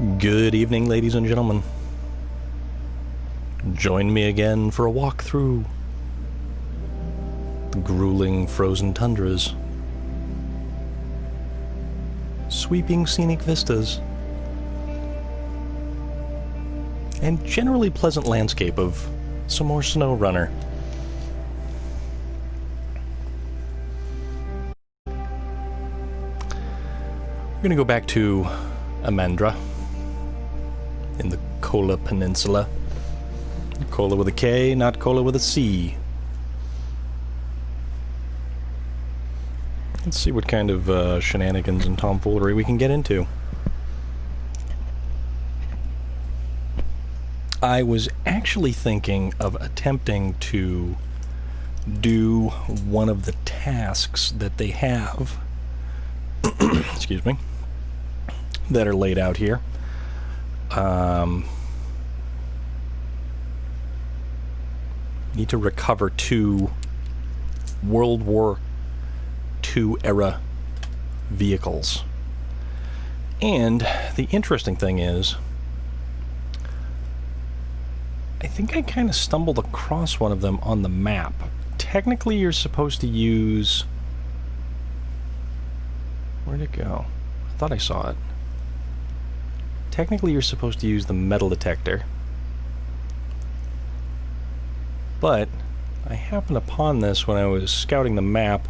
Good evening, ladies and gentlemen. Join me again for a walk through the grueling frozen tundras, sweeping scenic vistas, and generally pleasant landscape of some more SnowRunner. We're going to go back to Amendra in the Kola Peninsula. Kola with a K, not Kola with a C. Let's see what kind of shenanigans and tomfoolery we can get into. I was actually thinking of attempting to do one of the tasks that they have, excuse me, that are laid out here. Need to recover 2 World War II era vehicles. And the interesting thing is, I think I kind of stumbled across one of them on the map. Technically, you're supposed to use... Where'd it go? I thought I saw it. Technically, you're supposed to use the metal detector. But I happened upon this when I was scouting the map,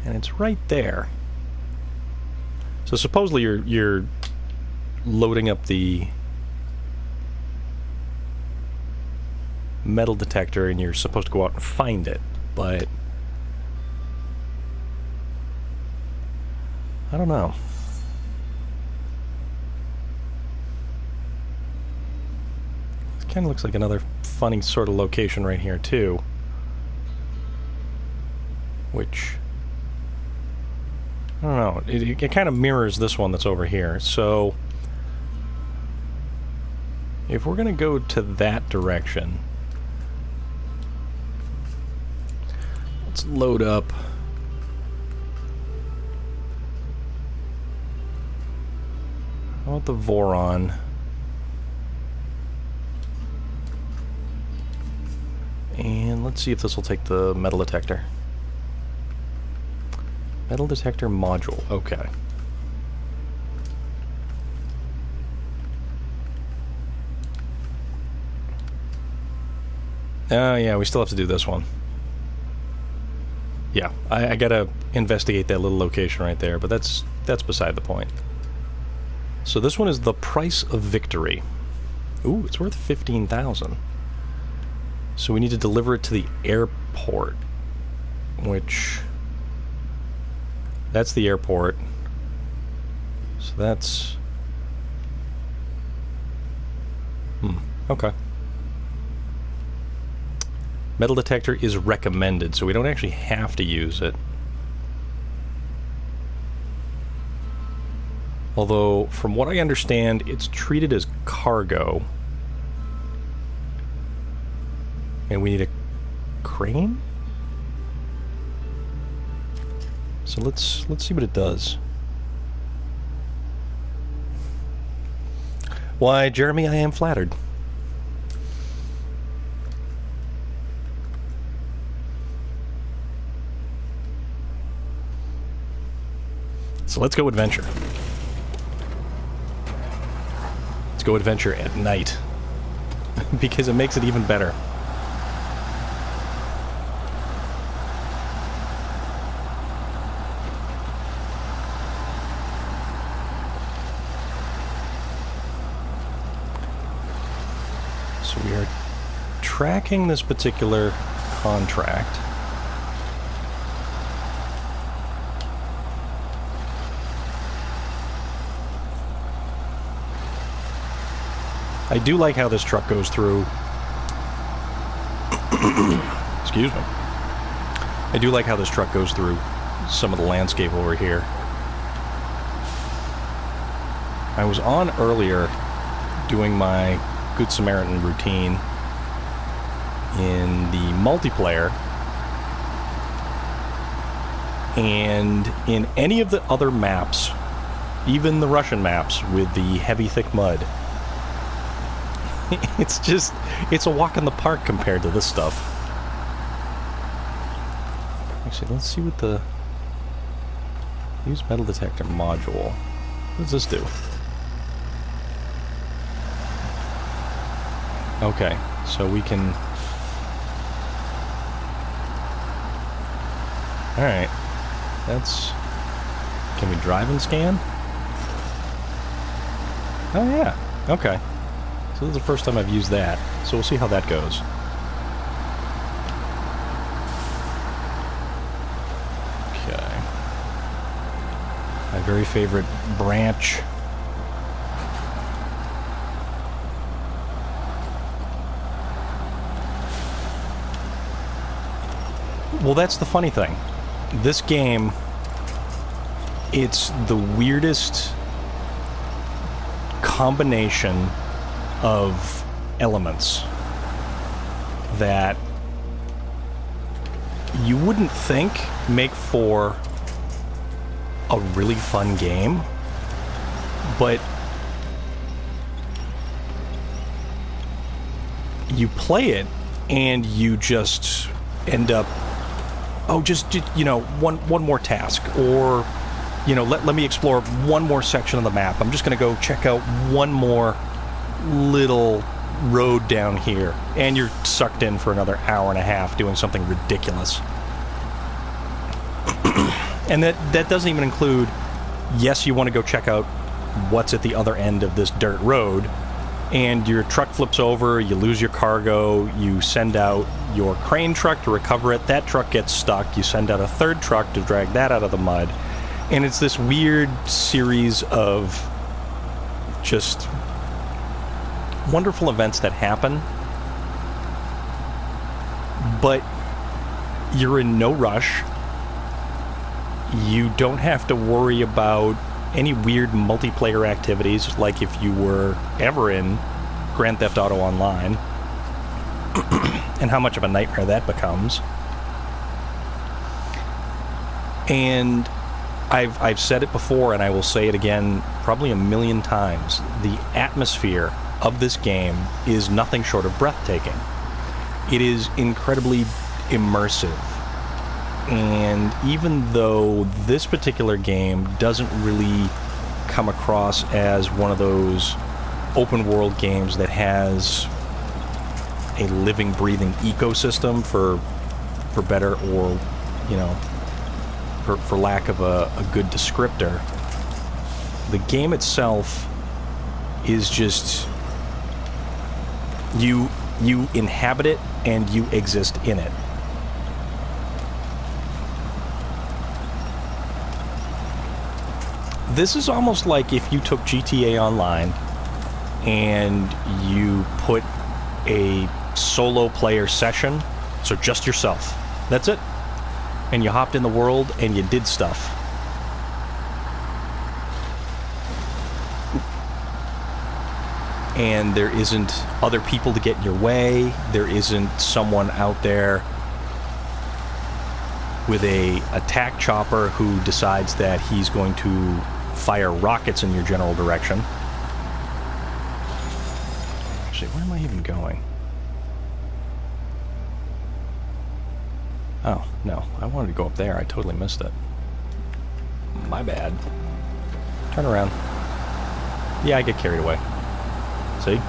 and it's right there. So supposedly you're loading up the metal detector and you're supposed to go out and find it, but I don't know. Kind of looks like another funny sort of location right here too, which I don't know, it kind of mirrors this one that's over here. So if we're gonna go to that direction, let's load up how about the Voron. And let's see if this will take the metal detector. Metal detector module, okay. Yeah, we still have to do this one. Yeah, I gotta investigate that little location right there, but that's beside the point. So this one is the price of victory. Ooh, it's worth 15,000. So we need to deliver it to the airport, which, that's the airport. So that's, okay. Metal detector is recommended, so we don't actually have to use it. Although, from what I understand, it's treated as cargo. And we need a crane? So let's see what it does. Why, Jeremy, I am flattered. So let's go adventure. Let's go adventure at night. Because it makes it even better. We are tracking this particular contract. I do like how this truck goes through. Excuse me. I do like how this truck goes through some of the landscape over here. I was on earlier doing my Good Samaritan routine in the multiplayer, and in any of the other maps Even the Russian maps with the heavy, thick mud. It's a walk in the park compared to this stuff. Actually, let's see what the... Use metal detector module. What does this do? Okay, so we can... Alright. That's... Can we drive and scan? Oh yeah, okay. So this is the first time I've used that, so we'll see how that goes. Okay. My very favorite branch. Well, that's the funny thing. This game, it's the weirdest combination of elements that you wouldn't think make for a really fun game, but you play it and you just end up, oh, just you know, one more task, or you know, let me explore one more section of the map. I'm just going to go check out one more little road down here. And you're sucked in for another hour and a half doing something ridiculous. And that doesn't even include, yes, you want to go check out what's at the other end of this dirt road, and your truck flips over, you lose your cargo, you send out your crane truck to recover it, that truck gets stuck, you send out a third truck to drag that out of the mud. And it's this weird series of just wonderful events that happen, but you're in no rush. You don't have to worry about any weird multiplayer activities like if you were ever in Grand Theft Auto Online and how much of a nightmare that becomes. And I've said it before, and I will say it again probably a million times. The atmosphere of this game is nothing short of breathtaking. It is incredibly immersive. And even though this particular game doesn't really come across as one of those open world games that has a living, breathing ecosystem for better or, you know, for lack of a good descriptor, the game itself is just, you inhabit it and you exist in it. This is almost like if you took GTA Online and you put a solo player session, so just yourself, that's it, and you hopped in the world and you did stuff. And there isn't other people to get in your way, there isn't someone out there with a attack chopper who decides that he's going to fire rockets in your general direction. Actually, where am I even going? Oh, no. I wanted to go up there. I totally missed it. My bad. Turn around. Yeah, I get carried away. See?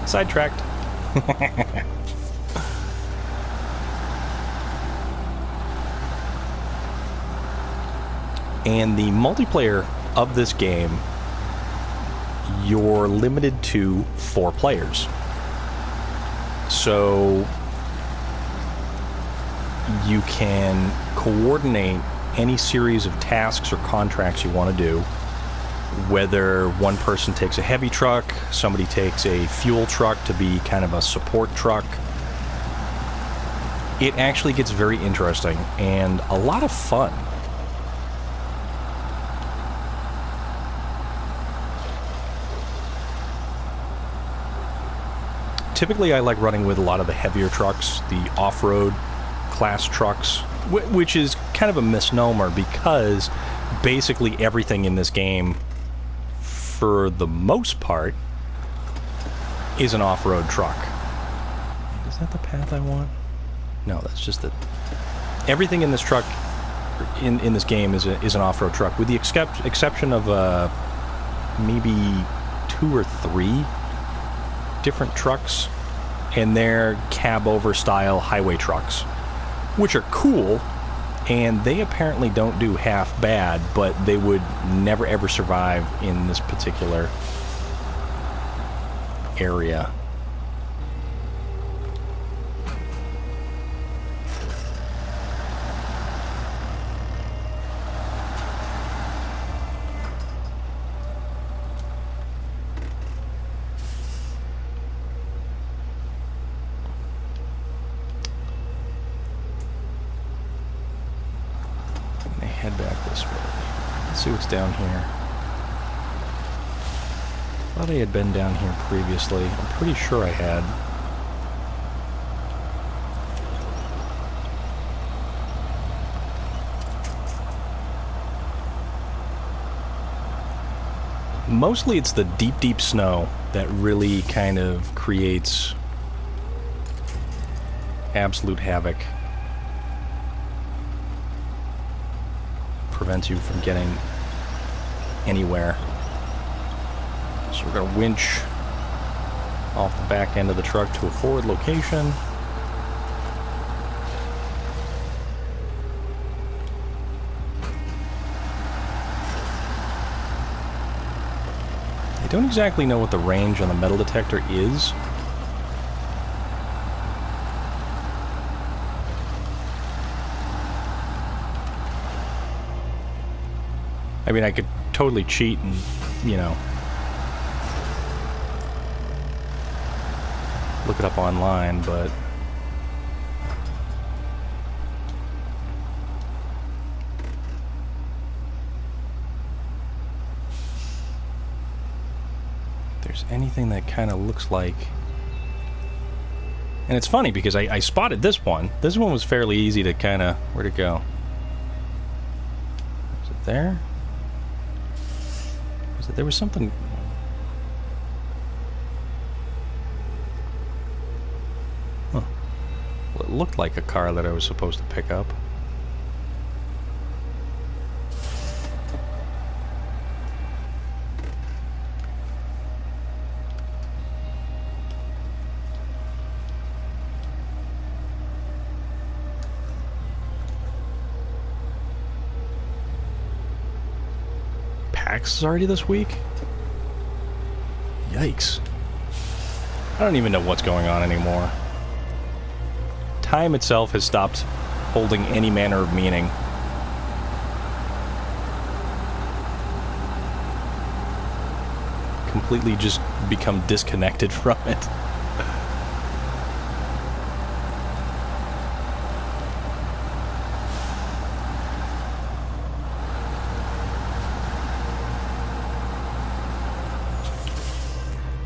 Sidetracked. And the multiplayer of this game, you're limited to 4 players. So you can coordinate any series of tasks or contracts you want to do, whether one person takes a heavy truck, somebody takes a fuel truck to be kind of a support truck. It actually gets very interesting and a lot of fun. Typically, I like running with a lot of the heavier trucks, the off-road class trucks, which is kind of a misnomer because basically everything in this game, for the most part, is an off-road truck. Is that the path I want? No, that's just the... Everything in this truck, in this game, is an off-road truck, with the exception of maybe 2 or 3 different trucks, and they're cab-over style highway trucks, which are cool, and they apparently don't do half bad, but they would never ever survive in this particular area. Head back this way. Let's see what's down here. Thought I had been down here previously. I'm pretty sure I had. Mostly it's the deep, deep snow that really kind of creates absolute havoc. Prevents you from getting anywhere. So we're going to winch off the back end of the truck to a forward location. I don't exactly know what the range on the metal detector is. I mean, I could totally cheat and, you know, look it up online, but if there's anything that kind of looks like... And it's funny because I spotted this one. This one was fairly easy to kind of... Where'd it go? Is it there? There was something... Huh. Well, it looked like a car that I was supposed to pick up. Is already this week? Yikes. I don't even know what's going on anymore. Time itself has stopped holding any manner of meaning. Completely just become disconnected from it.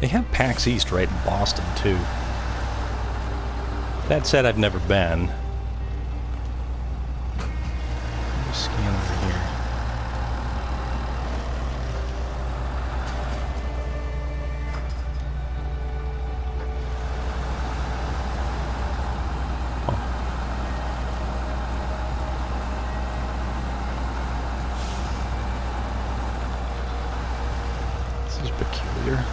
They have PAX East right in Boston, too. That said, I've never been. Let me scan over here. Oh. This is peculiar.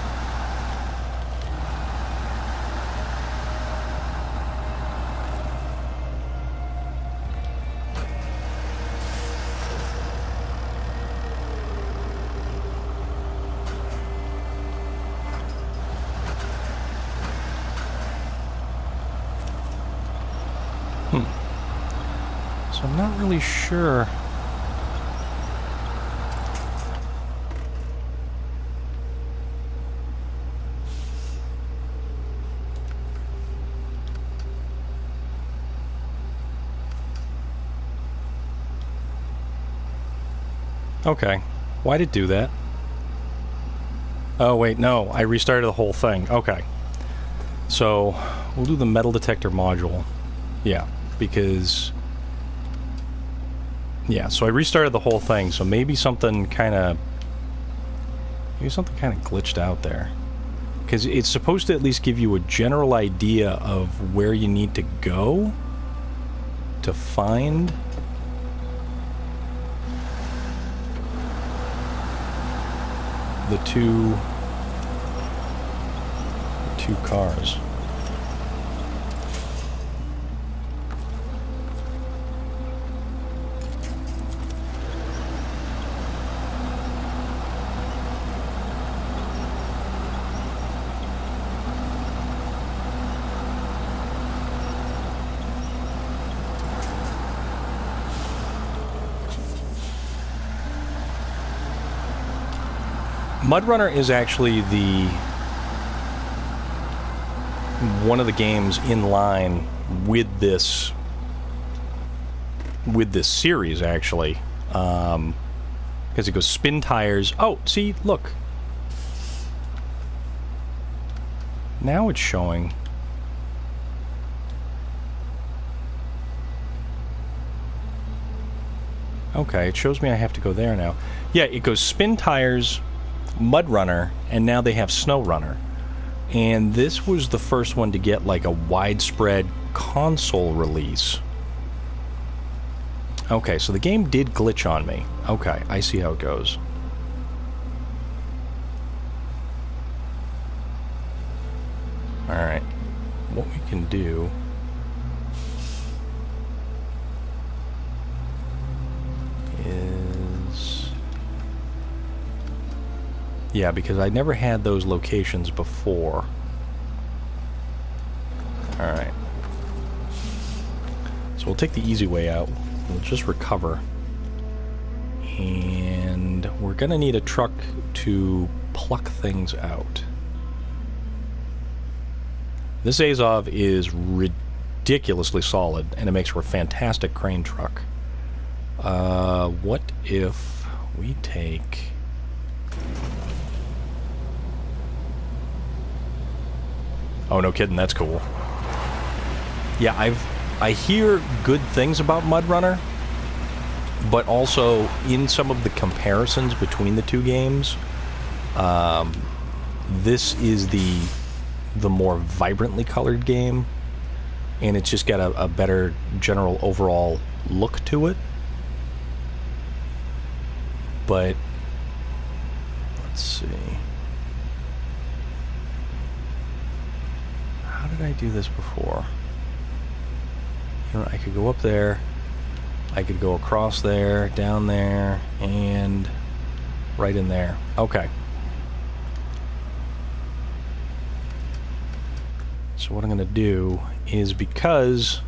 So I'm not really sure. Okay. Why'd it do that? Oh, wait, no. I restarted the whole thing. Okay. So, we'll do the metal detector module. Yeah, because Yeah, so I restarted the whole thing, so maybe something kind of glitched out there. Because it's supposed to at least give you a general idea of where you need to go to find the two cars. MudRunner is actually one of the games in line with this series, actually, because it goes spin tires. Oh, see, look, now it's showing. Okay, it shows me I have to go there now. Yeah, it goes spin tires, MudRunner, and now they have SnowRunner. And this was the first one to get like a widespread console release. Okay, so the game did glitch on me. Okay, I see how it goes. Alright, what we can do... Yeah, because I never had those locations before. Alright. So we'll take the easy way out. We'll just recover. And we're gonna need a truck to pluck things out. This Azov is ridiculously solid, and it makes for a fantastic crane truck. What if we take... Oh, no kidding, that's cool. Yeah, I hear good things about MudRunner, but also in some of the comparisons between the two games, this is the more vibrantly colored game, and it's just got a better general overall look to it. But let's see. How did I do this before? You know, I could go up there, I could go across there, down there, and right in there. Okay. So what I'm going to do is, because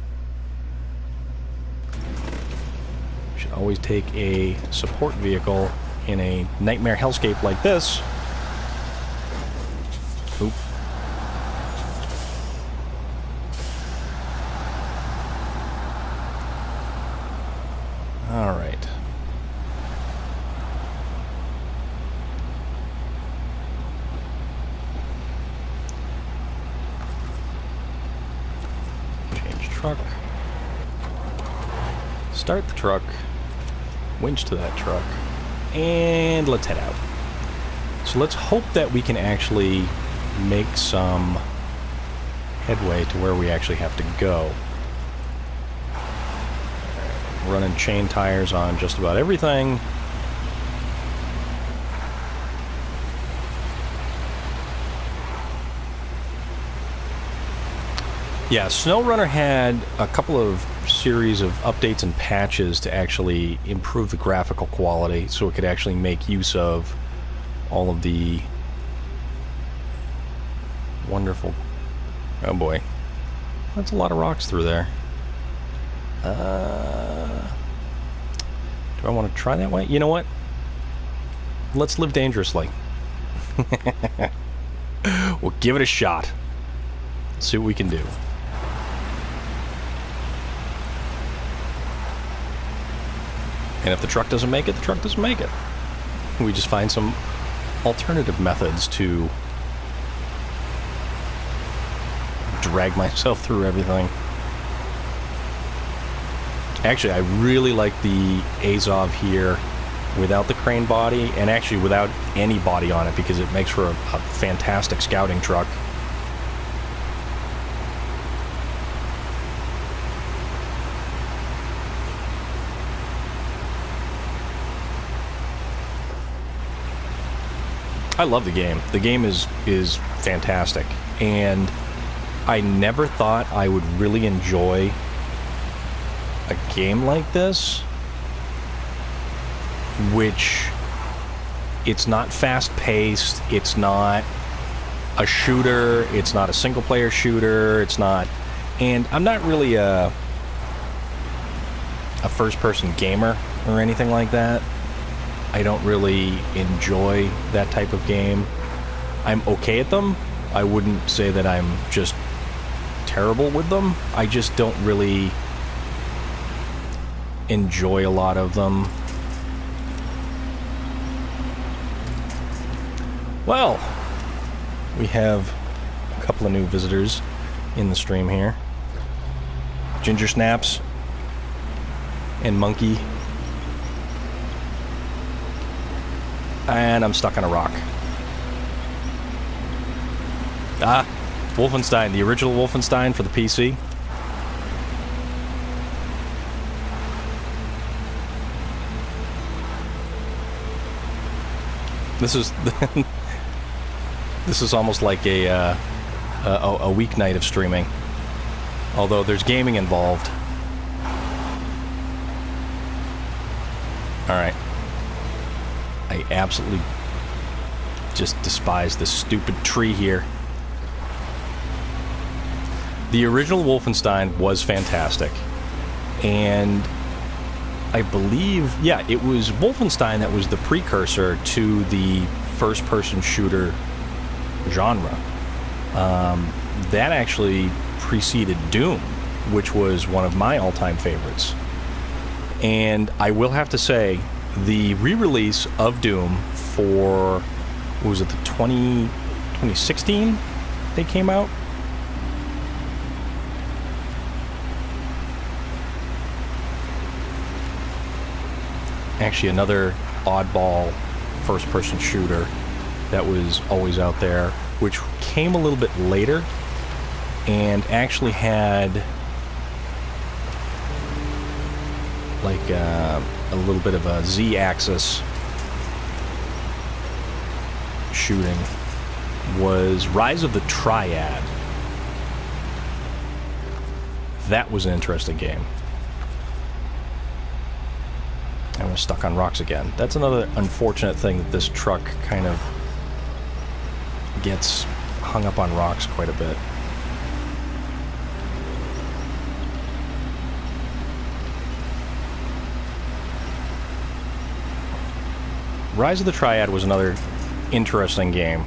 you should always take a support vehicle in a nightmare hellscape like this. Oop. All right. Change truck. Start the truck. Winch to that truck. And let's head out. So let's hope that we can actually make some headway to where we actually have to go. Running chain tires on just about everything. Yeah, SnowRunner had a couple of series of updates and patches to actually improve the graphical quality, so it could actually make use of all of the wonderful... Oh boy. That's a lot of rocks through there. Do I want to try that way? You know what? Let's live dangerously. We'll give it a shot. See what we can do. And if the truck doesn't make it, the truck doesn't make it. We just find some alternative methods to drag myself through everything. Actually, I really like the Azov here without the crane body, and actually without any body on it, because it makes for a fantastic scouting truck. I love the game. The game is fantastic, and I never thought I would really enjoy a game like this, which it's not fast-paced, it's not a shooter, it's not a single-player shooter, it's not... And I'm not really a first-person gamer or anything like that. I don't really enjoy that type of game. I'm okay at them. I wouldn't say that I'm just terrible with them. I just don't really enjoy a lot of them. Well, we have a couple of new visitors in the stream here. Ginger Snaps and Monkey. And I'm stuck on a rock. Ah, Wolfenstein, the original Wolfenstein for the PC. This is this is almost like a weeknight of streaming, although there's gaming involved. All right. I absolutely just despise this stupid tree here. The original Wolfenstein was fantastic, and I believe, yeah, it was Wolfenstein that was the precursor to the first-person shooter genre. That actually preceded Doom, which was one of my all-time favorites. And I will have to say, the re-release of Doom for, what was it, the 2016 they came out? Actually, another oddball first-person shooter that was always out there, which came a little bit later and actually had like a little bit of a Z-axis shooting, was Rise of the Triad. That was an interesting game. And we're stuck on rocks again. That's another unfortunate thing, that this truck kind of gets hung up on rocks quite a bit. Rise of the Triad was another interesting game.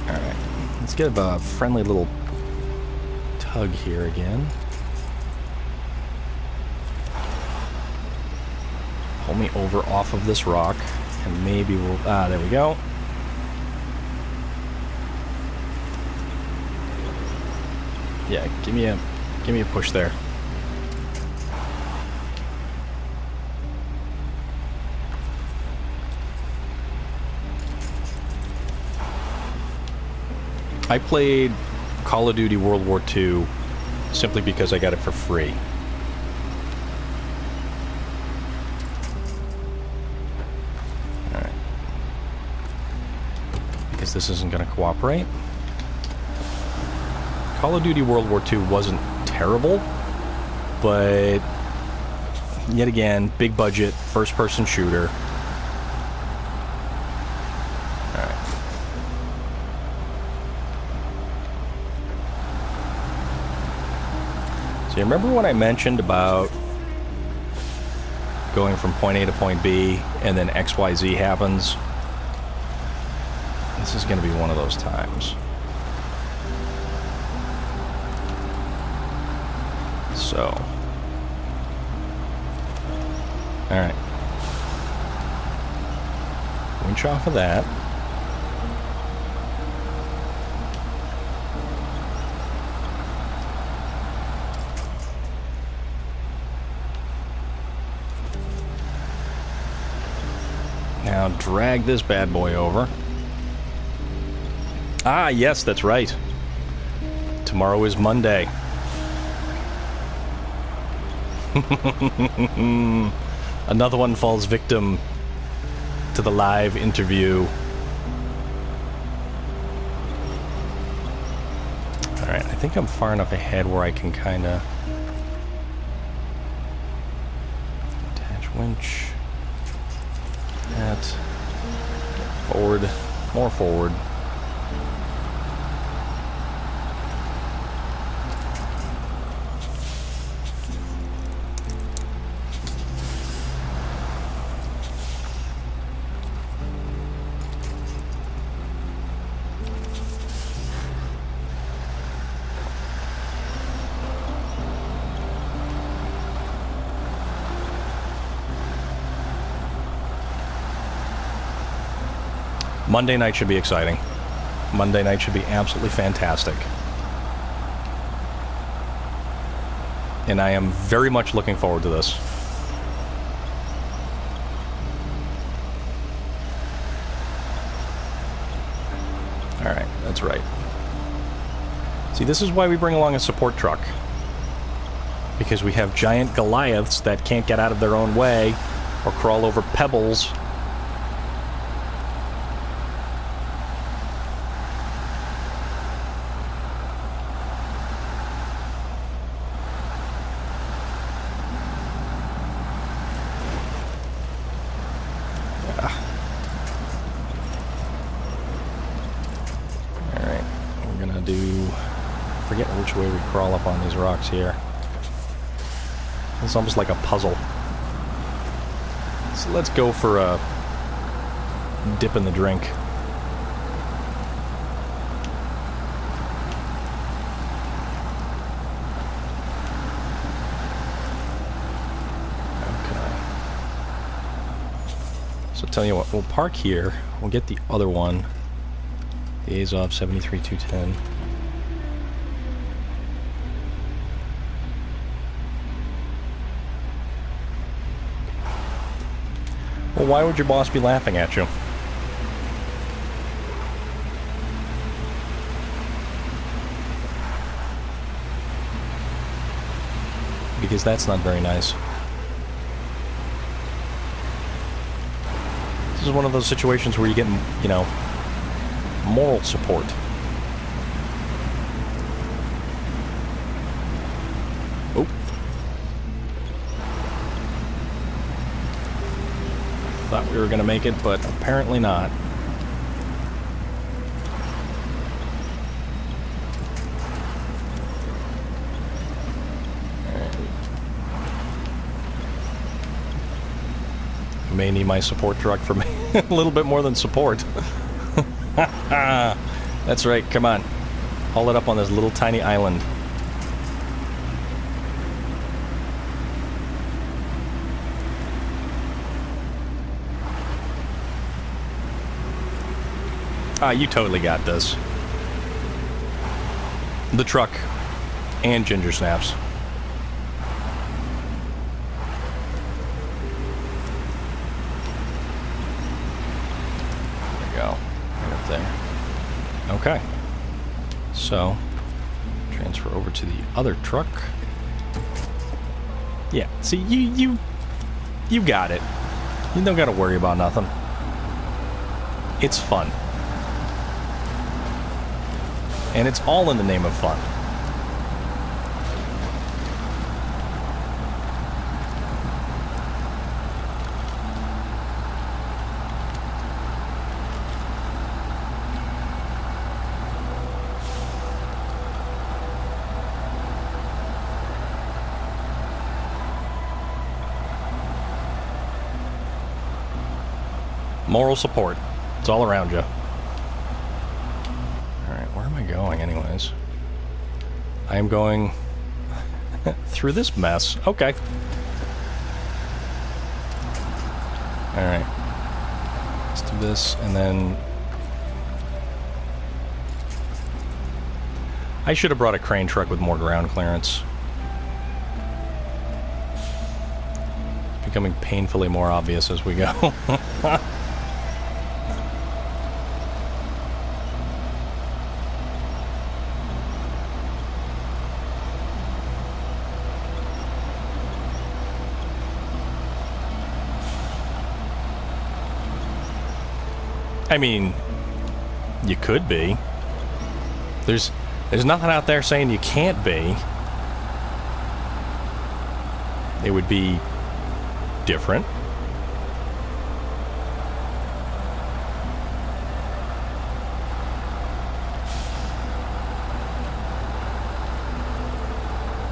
Alright, let's get a friendly little tug here again. Pull me over off of this rock. And maybe we'll... Ah, there we go. Yeah, give me a push there. I played Call of Duty World War II simply because I got it for free. This isn't going to cooperate. Call of Duty World War II wasn't terrible, but yet again, big budget, first-person shooter. Alright. So you remember when I mentioned about going from point A to point B, and then XYZ happens? This is going to be one of those times. So. Alright. Winch off of that. Now drag this bad boy over. Ah, yes, that's right. Tomorrow is Monday. Another one falls victim to the live interview. Alright, I think I'm far enough ahead where I can kind of... Attach winch. That. Forward. More forward. Monday night should be exciting. Monday night should be absolutely fantastic. And I am very much looking forward to this. Alright, that's right. See, this is why we bring along a support truck. Because we have giant Goliaths that can't get out of their own way or crawl over pebbles. Which way we crawl up on these rocks here. It's almost like a puzzle. So let's go for a dip in the drink. Okay. So tell you what, we'll park here. We'll get the other one. The Azov 73210. Well, why would your boss be laughing at you? Because that's not very nice. This is one of those situations where you get, you know, moral support. Oh. Thought we were going to make it, but apparently not. May need my support truck for me. A little bit more than support. That's right, come on. Haul it up on this little tiny island. Ah, you totally got this. The truck and ginger snaps. There we go. Right up there. Okay. So, transfer over to the other truck. Yeah, see, you got it. You don't gotta worry about nothing. It's fun. And it's all in the name of fun. Moral support. It's all around you. Going anyways. I am going through this mess. Okay. Alright. Let's do this, and then... I should have brought a crane truck with more ground clearance. It's becoming painfully more obvious as we go. I mean, you could be. There's nothing out there saying you can't be. It would be different.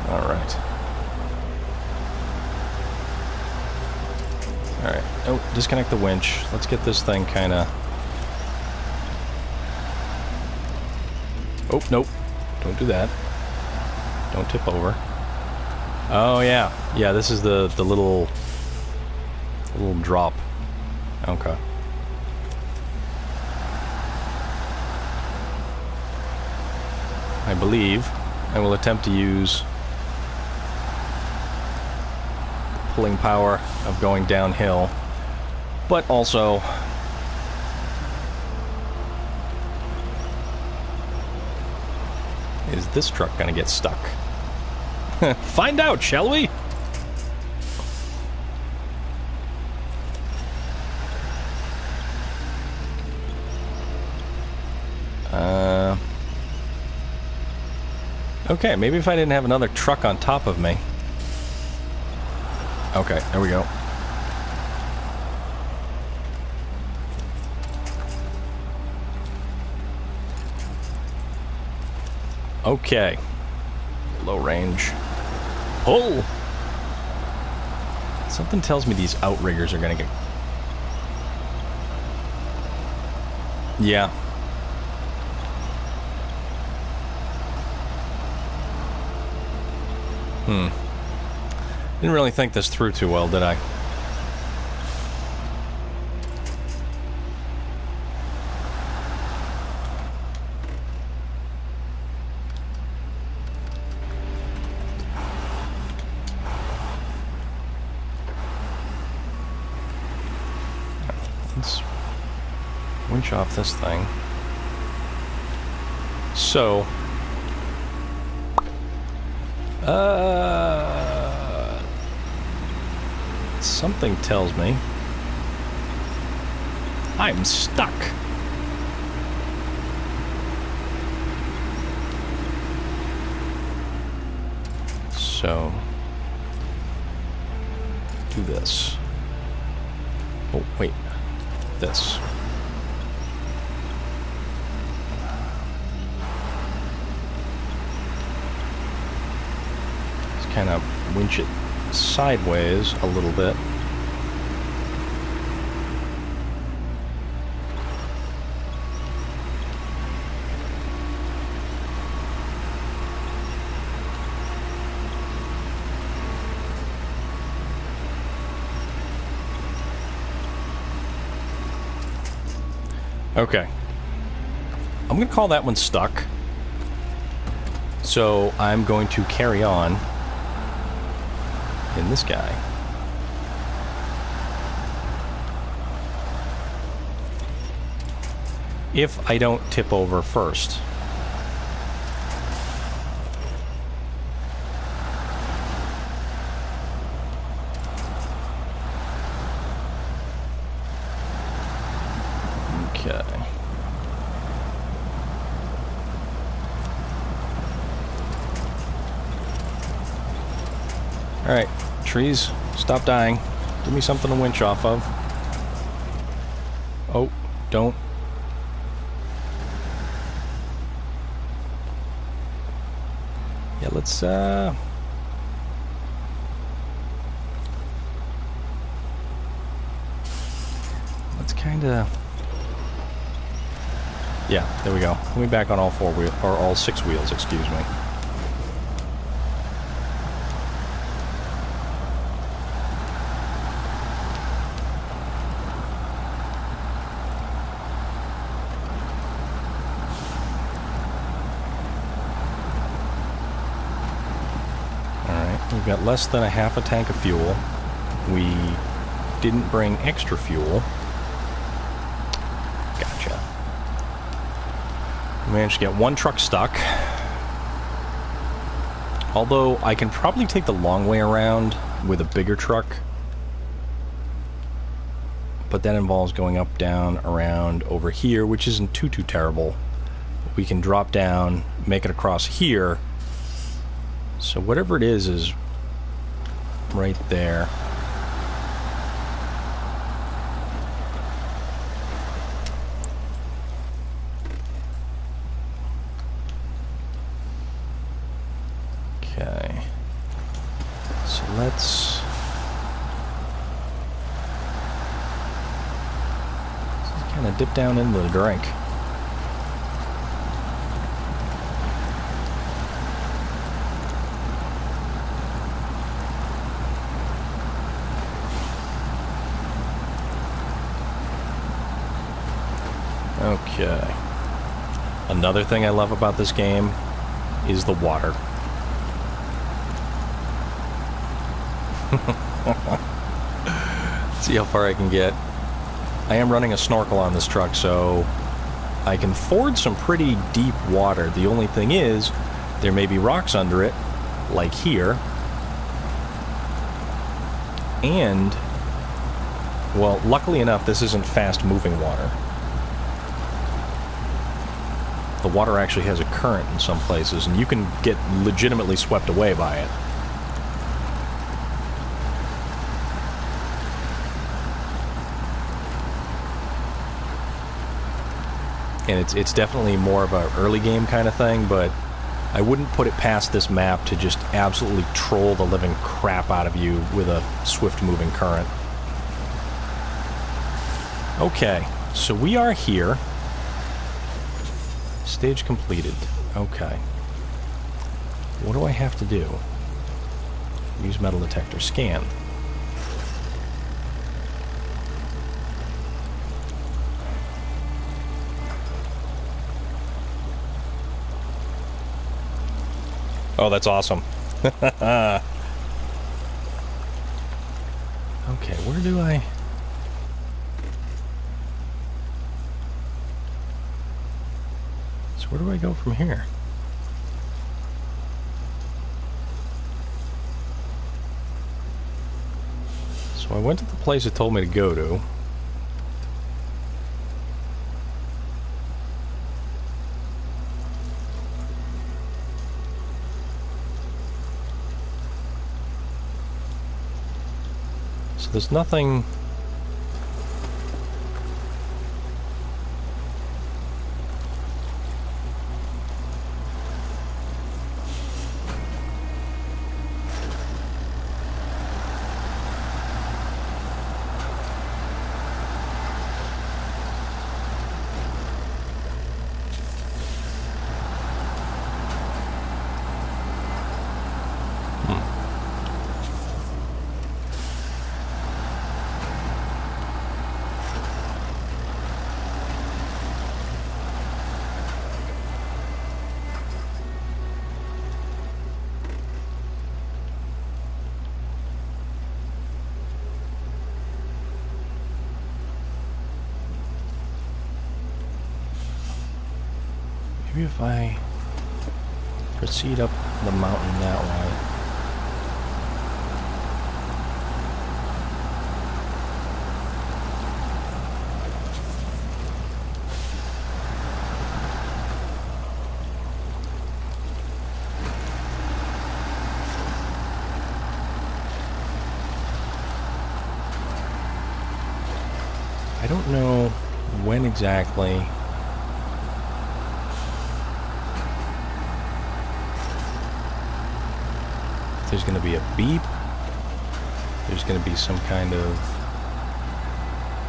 All right. All right. Oh, disconnect the winch. Let's get this thing kind of... Oh, nope. Don't do that. Don't tip over. Oh, yeah. Yeah, this is the little drop. Okay. I believe I will attempt to use the pulling power of going downhill, but also... Is this truck gonna get stuck? Find out, shall we? Okay, maybe if I didn't have another truck on top of me. Okay, there we go. Okay. Low range. Pull! Something tells me these outriggers are gonna get... Yeah. Didn't really think this through too well, did I? Let's winch off this thing. So... something tells me I'm stuck. So, do this. Oh, wait. This. Just kind of winch it sideways a little bit. Okay. I'm going to call that one stuck. So I'm going to carry on in this guy. If I don't tip over first. Okay. Alright, trees, stop dying. Give me something to winch off of. Oh, don't. Yeah, let's, kinda... Yeah, there we go. Let me back on all four wheels, or all six wheels, excuse me. got less than a half a tank of fuel. We didn't bring extra fuel. Gotcha. We managed to get one truck stuck. Although I can probably take the long way around with a bigger truck. But that involves going up, down, around, over here, which isn't too terrible. We can drop down, make it across here. So whatever it is right there. Okay. So let's kind of dip down into the drink. Okay. Another thing I love about this game is the water. See how far I can get. I am running a snorkel on this truck, so I can ford some pretty deep water. The only thing is, there may be rocks under it, like here. And, well, luckily enough, this isn't fast-moving water. The water actually has a current in some places, and you can get legitimately swept away by it. And it's definitely more of an early game kind of thing, but I wouldn't put it past this map to just absolutely troll the living crap out of you with a swift-moving current. Okay, so we are here. Stage completed. Okay. What do I have to do? Use metal detector. Scan. Oh, that's awesome. Okay, where do I... So where do I go from here? So I went to the place it told me to go to. So there's nothing... Maybe if I proceed up the mountain that way. I don't know when exactly. There's going to be a beep. There's going to be some kind of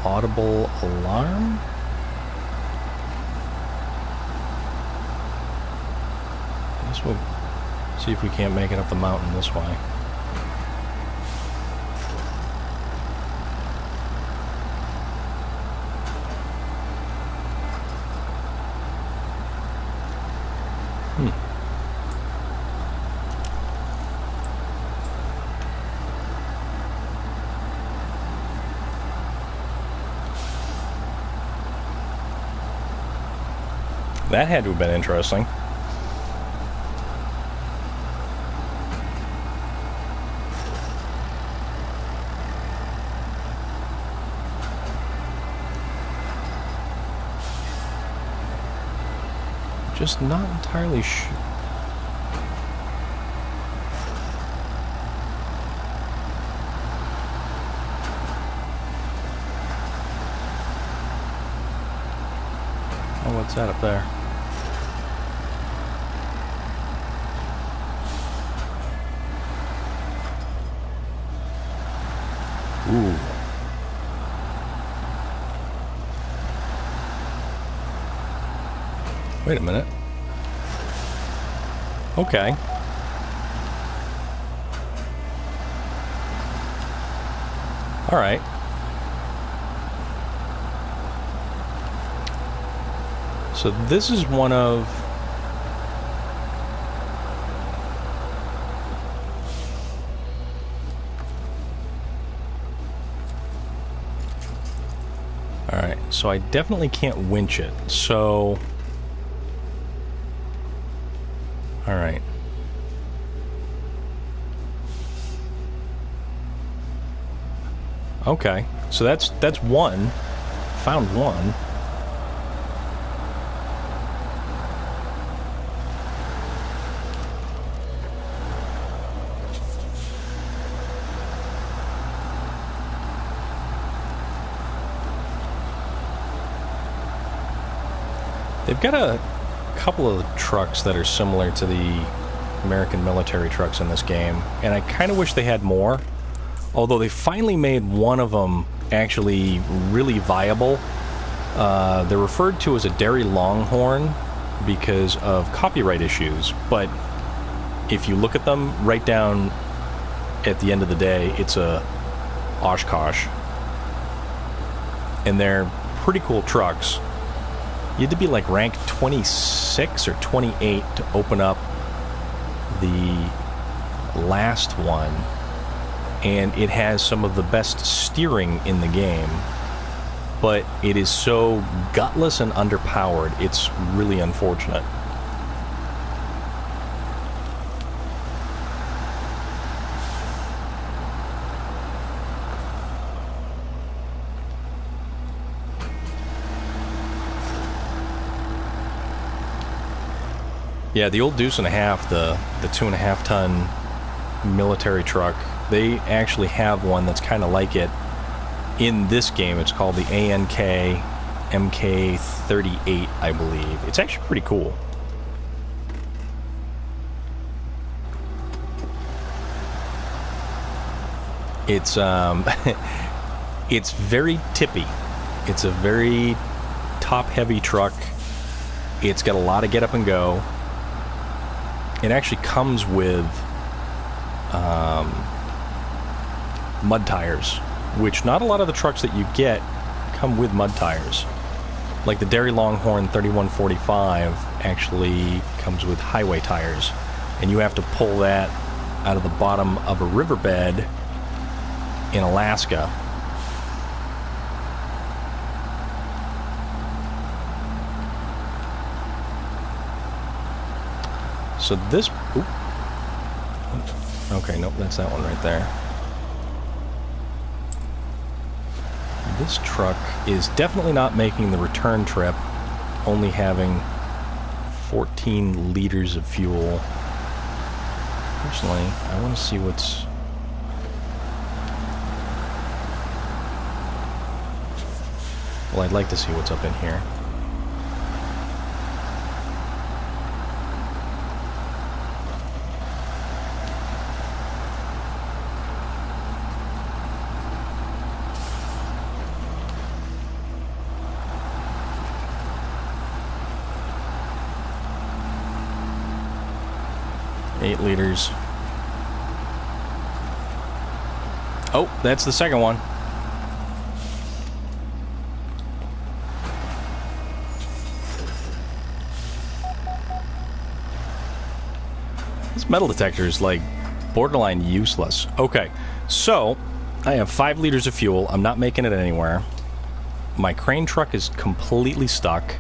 audible alarm. I guess we'll see if we can't make it up the mountain this way. That had to have been interesting. Just not entirely sure. Oh, what's that up there? Ooh. Wait a minute. Okay. All right. So this is one of... All right, so I definitely can't winch it, so... All right. Okay, so that's one. Found one. They've got a couple of trucks that are similar to the American military trucks in this game, and I kind of wish they had more. Although they finally made one of them actually really viable. They're referred to as a dairy longhorn because of copyright issues, but if you look at them right down at the end of the day, it's a Oshkosh, and they're pretty cool trucks. You had to be like rank 26 or 28 to open up the last one, and it has some of the best steering in the game, but it is so gutless and underpowered, it's really unfortunate. Yeah, the old Deuce and a Half, the 2.5 ton military truck, they actually have one that's kind of like it in this game. It's called the ANK MK38, I believe. It's actually pretty cool. It's it's very tippy. It's a very top-heavy truck. It's got a lot of get up and go. It actually comes with mud tires, which not a lot of the trucks that you get come with mud tires. Like the Dairy Longhorn 3145 actually comes with highway tires, and you have to pull that out of the bottom of a riverbed in Alaska. So this... Oop. Okay, nope, that's that one right there. This truck is definitely not making the return trip, only having 14 liters of fuel. Personally, I want to see what's... Well, I'd like to see what's up in here. Liters. Oh, that's the second one. This metal detector is like borderline useless. Okay, so I have 5 liters of fuel. I'm not making it anywhere. My crane truck is completely stuck.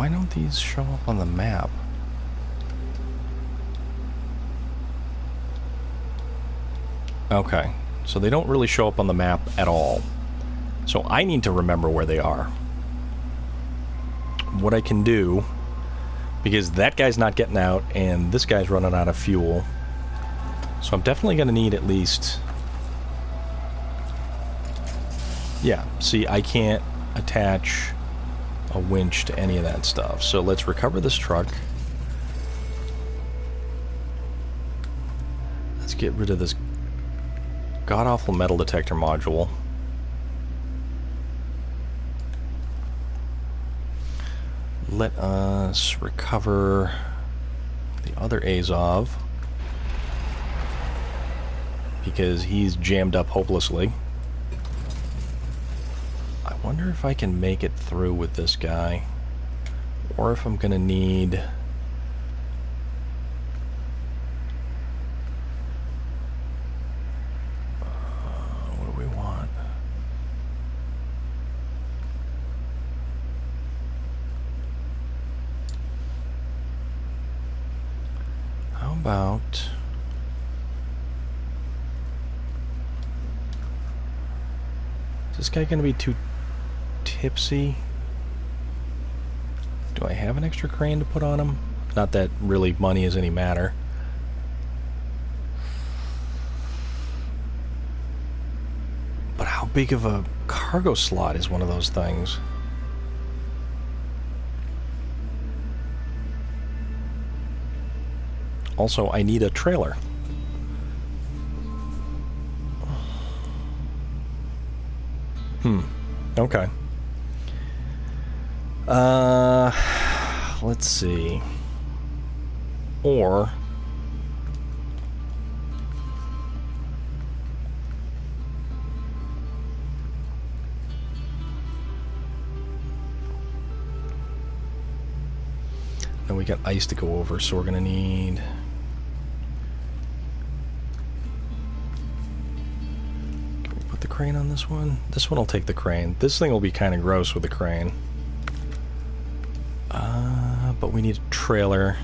Why don't these show up on the map? Okay, so they don't really show up on the map at all. So I need to remember where they are. What I can do, because that guy's not getting out and this guy's running out of fuel, so I'm definitely going to need at least... Yeah, see, I can't attach a winch to any of that stuff. So let's recover this truck. Let's get rid of this god-awful metal detector module. Let us recover the other Azov, because he's jammed up hopelessly. I wonder if I can make it through with this guy, or if I'm gonna need... what do we want? How about... Is this guy gonna be too tipsy? Do I have an extra crane to put on him? Not that really money is any matter. But how big of a cargo slot is one of those things? Also, I need a trailer. Okay. Let's see. Or... Then we got ice to go over, so we're gonna need... crane on this one? This one will take the crane. This thing will be kind of gross with the crane. But we need a trailer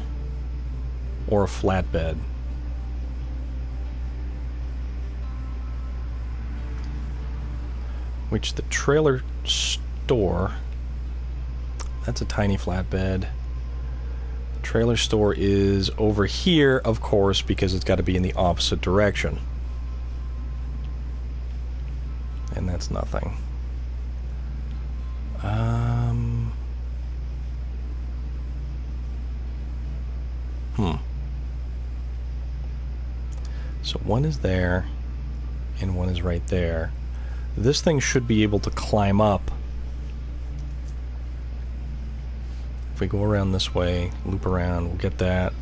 or a flatbed. Which the trailer store... That's a tiny flatbed. The trailer store is over here, of course, because it's got to be in the opposite direction. And that's nothing. So one is there, and one is right there. This thing should be able to climb up. If we go around this way, loop around, we'll get that.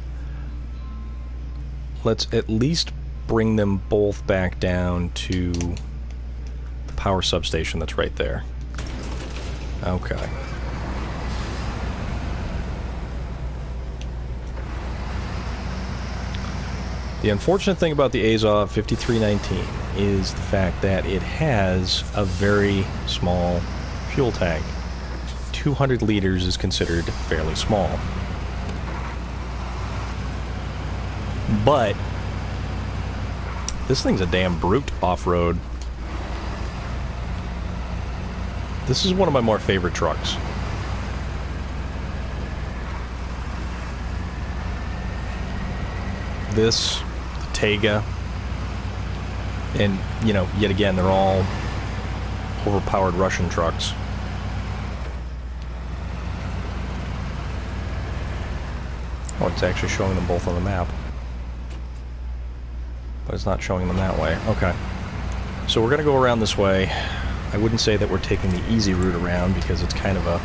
Let's at least bring them both back down to the power substation that's right there. Okay. The unfortunate thing about the Azov 5319 is the fact that it has a very small fuel tank. 200 liters is considered fairly small. But this thing's a damn brute off-road. This is one of my more favorite trucks. This, the Tega, and, you know, yet again, they're all overpowered Russian trucks. Oh, it's actually showing them both on the map. But it's not showing them that way. Okay. So we're going to go around this way. I wouldn't say that we're taking the easy route around because it's kind of a...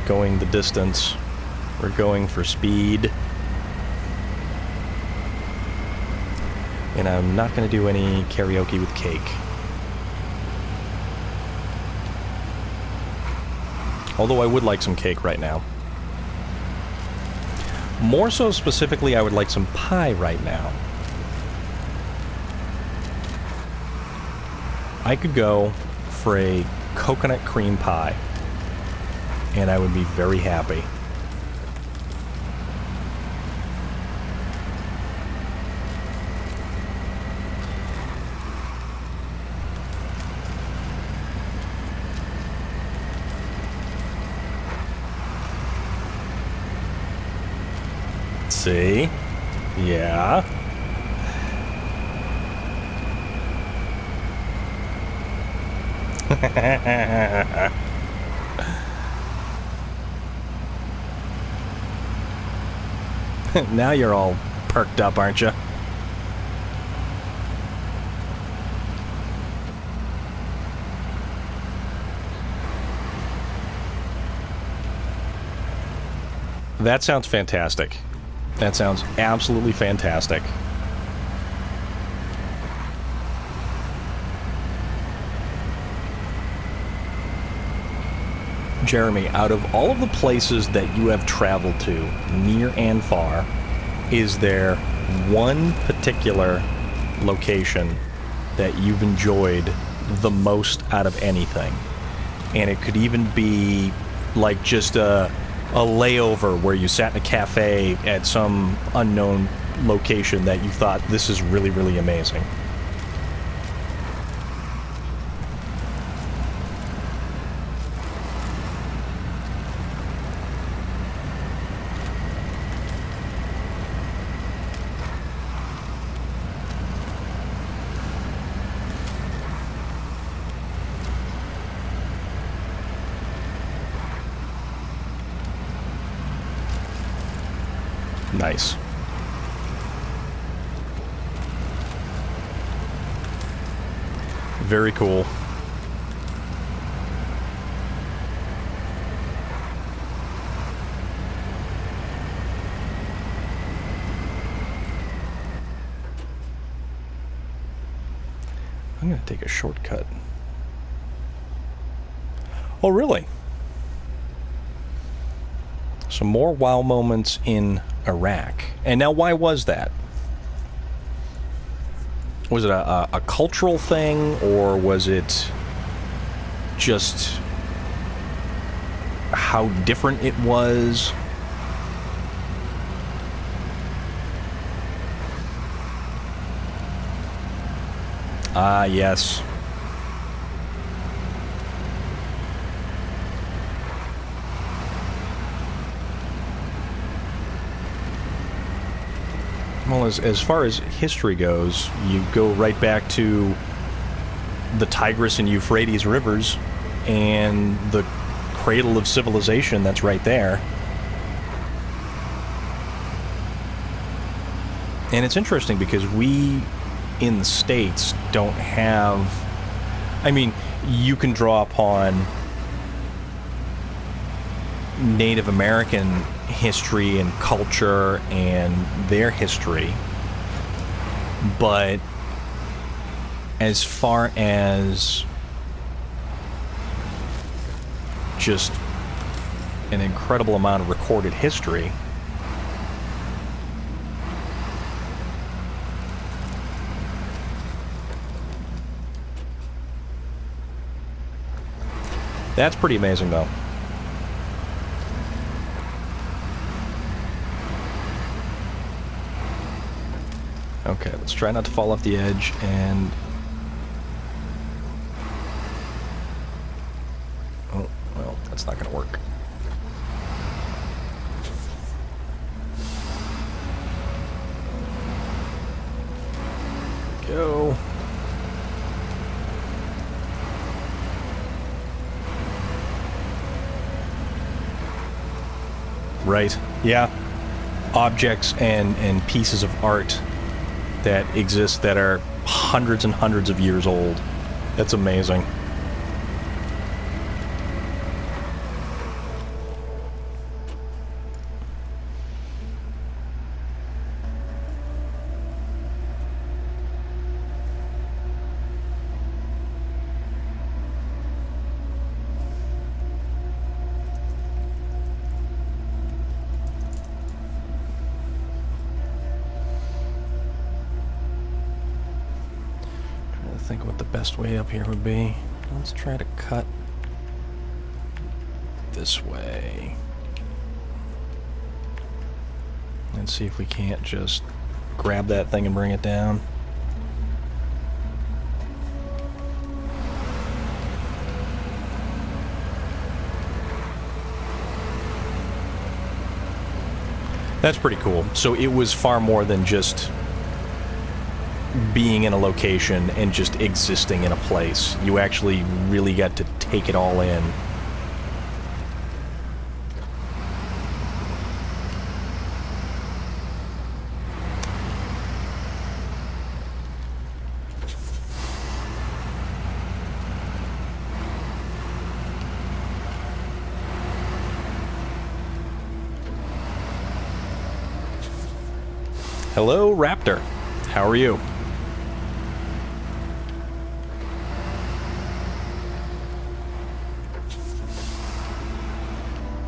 going the distance. We're going for speed. And I'm not going to do any karaoke with cake. Although I would like some cake right now. More so specifically, I would like some pie right now. I could go for a coconut cream pie, and I would be very happy. See? Yeah. Now you're all perked up, aren't you? That sounds fantastic. That sounds absolutely fantastic. Jeremy, out of all of the places that you have traveled to, near and far, is there one particular location that you've enjoyed the most out of anything? And it could even be like just a layover where you sat in a cafe at some unknown location that you thought, this is really, really amazing. Nice. Very cool. I'm going to take a shortcut. Oh, really? Some more wow moments in Iraq. And now, why was that? Was it a cultural thing, or was it just how different it was? Ah, yes. Well, as far as history goes, you go right back to the Tigris and Euphrates rivers and the cradle of civilization that's right there. And it's interesting because we in the States don't have... I mean, you can draw upon Native American history and culture and their history, but as far as just an incredible amount of recorded history, that's pretty amazing though. Okay, let's try not to fall off the edge, and... oh, well, that's not going to work. Go. Right, yeah. Objects and pieces of art that exist that are hundreds and hundreds of years old. That's amazing. Think what the best way up here would be. Let's try to cut this way. And see if we can't just grab that thing and bring it down. That's pretty cool. So it was far more than just being in a location and just existing in a place. You actually really got to take it all in. Hello, Raptor. How are you?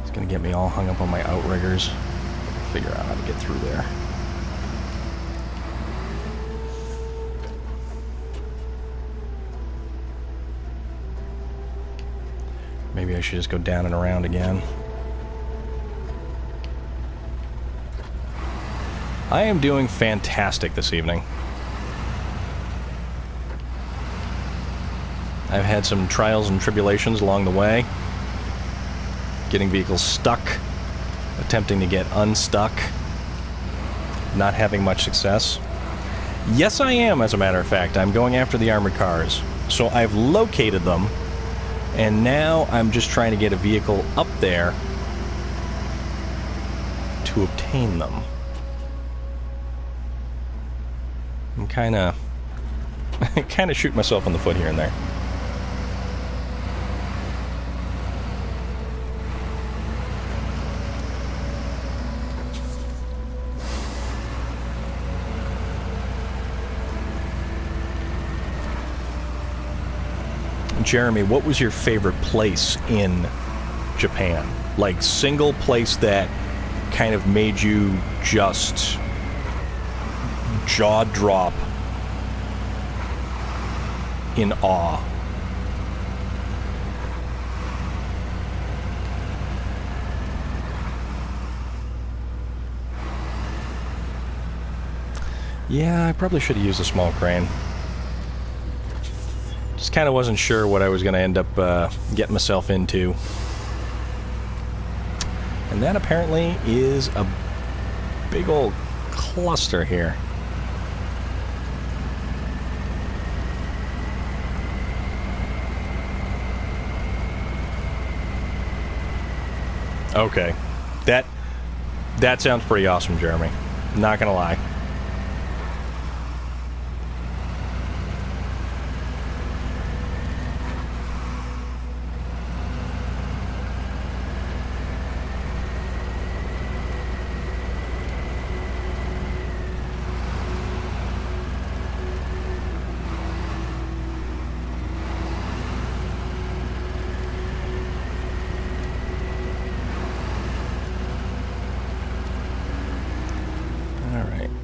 It's gonna get me all hung up on my outriggers. Figure out how to get through there. Maybe I should just go down and around again. I am doing fantastic this evening. I've had some trials and tribulations along the way. Getting vehicles stuck, attempting to get unstuck, not having much success. Yes, I am, as a matter of fact. I'm going after the armored cars. So I've located them, and now I'm just trying to get a vehicle up there to obtain them. I'm kind of shooting myself in the foot here and there. Jeremy, what was your favorite place in Japan? Like, single place that kind of made you just jaw drop in awe. Yeah, I probably should have used a small crane. Just kind of wasn't sure what I was going to end up getting myself into. And that apparently is a big old cluster here. Okay, that sounds pretty awesome, Jeremy. Not gonna lie.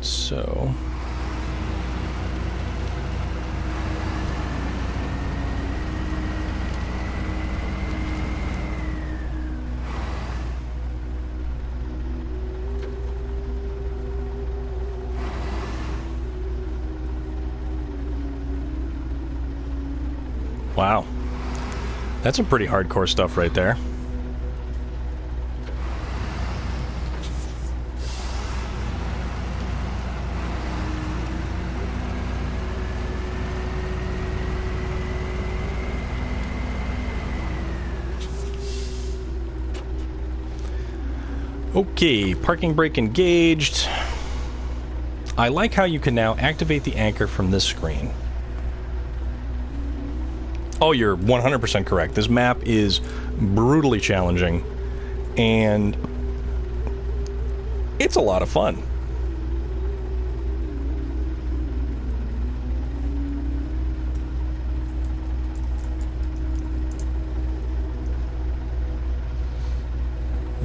So wow. That's some pretty hardcore stuff right there. Okay, parking brake engaged. I like how you can now activate the anchor from this screen. Oh, you're 100% correct. This map is brutally challenging, and it's a lot of fun.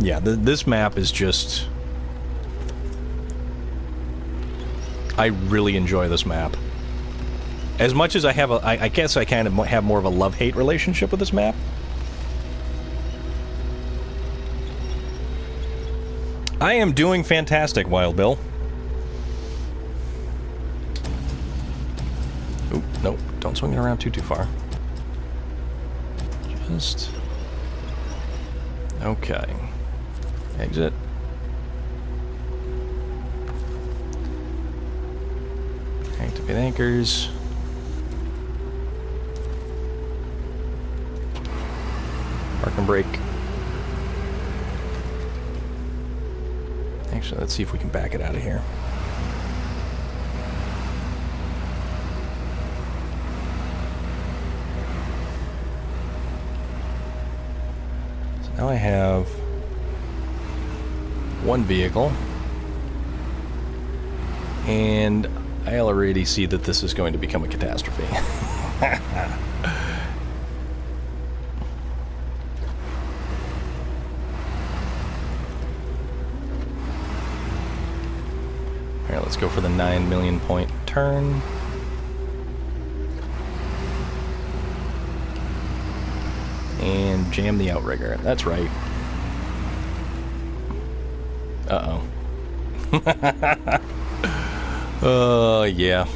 Yeah, this map is just... I really enjoy this map. As much as I have I guess I kind of have more of a love-hate relationship with this map. I am doing fantastic, Wild Bill. Oop, nope, don't swing it around too far. Just... okay. Exit. Activate anchors. Park and brake. Actually, let's see if we can back it out of here. So now I have one vehicle, and I already see that this is going to become a catastrophe. Alright, let's go for the 9 million point turn. And jam the outrigger. That's right. Uh-oh. Yeah.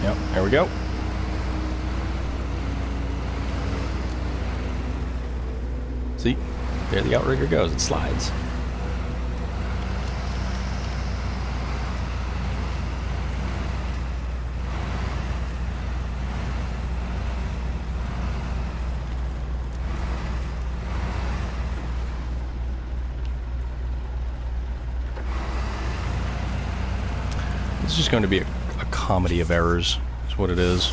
Yep. There we go. See? There the outrigger goes. It slides. This is just going to be a comedy of errors, is what it is.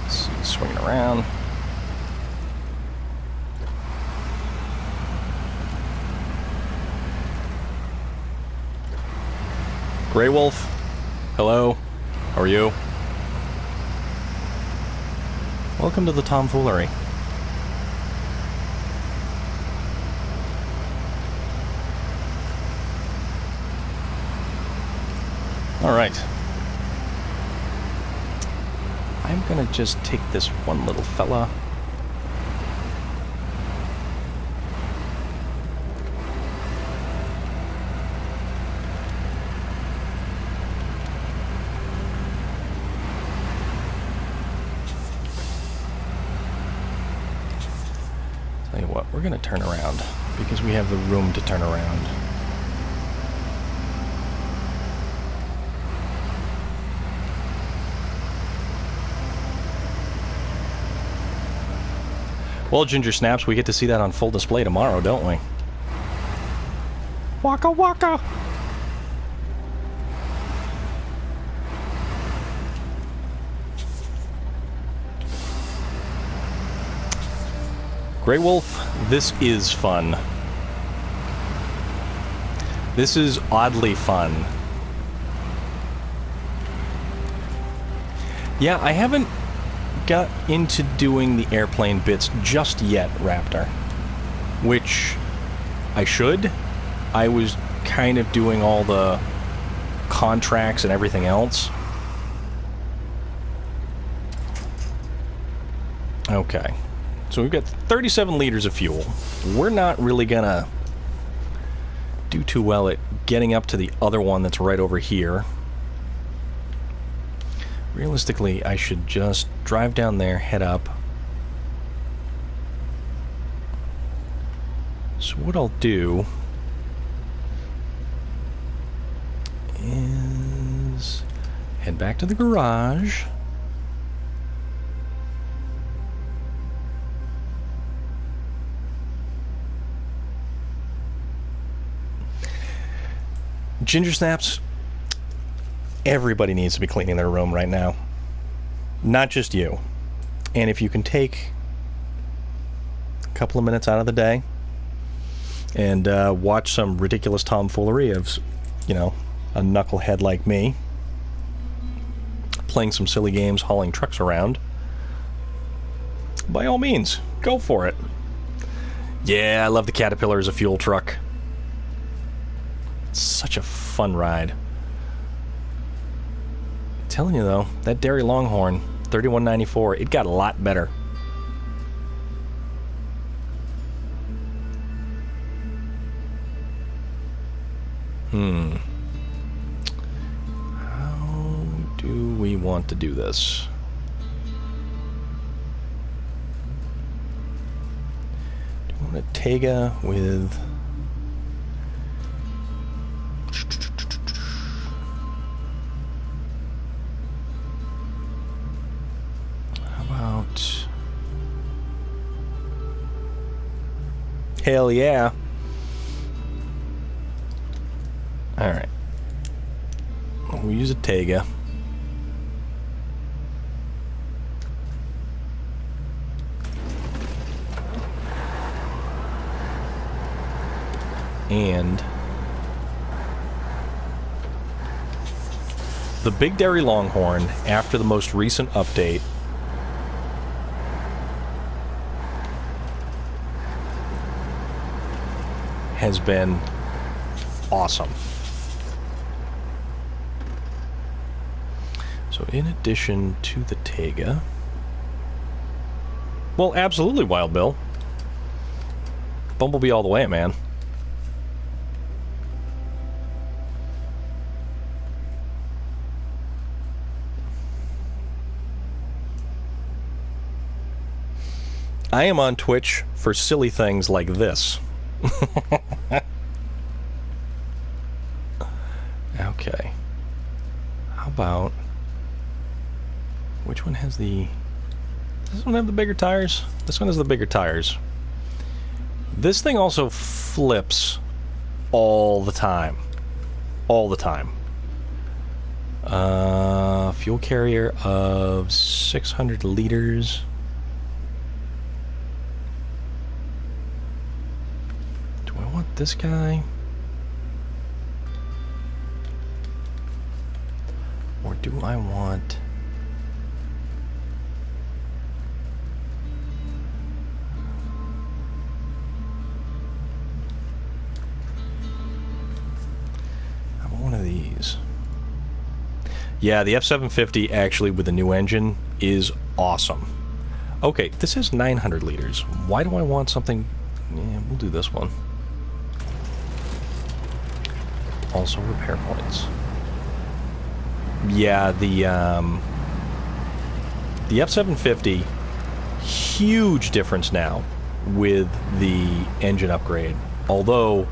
Let's see, swinging around. Grey Wolf, hello, how are you? Welcome to the tomfoolery. Alright. I'm gonna just take this one little fella. Tell you what, we're gonna turn around because we have the room to turn around. Well, Ginger Snaps, we get to see that on full display tomorrow, don't we? Waka waka! Grey Wolf, this is fun. This is oddly fun. Yeah, I haven't got into doing the airplane bits just yet, Raptor. Which I should. I was kind of doing all the contracts and everything else. Okay. So we've got 37 liters of fuel. We're not really gonna do too well at getting up to the other one that's right over here. Realistically, I should just drive down there, head up. So what I'll do is head back to the garage. Ginger Snaps, everybody needs to be cleaning their room right now. Not just you. And if you can take a couple of minutes out of the day and watch some ridiculous tomfoolery of, you know, a knucklehead like me playing some silly games, hauling trucks around, by all means, go for it. Yeah, I love the Caterpillar as a fuel truck. It's such a fun ride. I'm telling you though, that Dairy Longhorn, $31.94, it got a lot better. How do we want to do this? Do we want a Tega with... How about... Hell yeah. Alright. We'll use a Tega. And the Big Dairy Longhorn, after the most recent update, has been awesome. So in addition to the Tega... Well, absolutely, Wild Bill. Bumblebee all the way, man. I am on Twitch for silly things like this. Okay. How about... Which one has the... Does this one have the bigger tires? This one has the bigger tires. This thing also flips all the time. All the time. Fuel carrier of 600 liters. Do I want this guy? Or do I want... one of these? Yeah, the F750 actually with the new engine is awesome. Okay, this is 900 liters. Why do I want something... Yeah, we'll do this one. Also repair points. Yeah, the F750, huge difference now with the engine upgrade. Although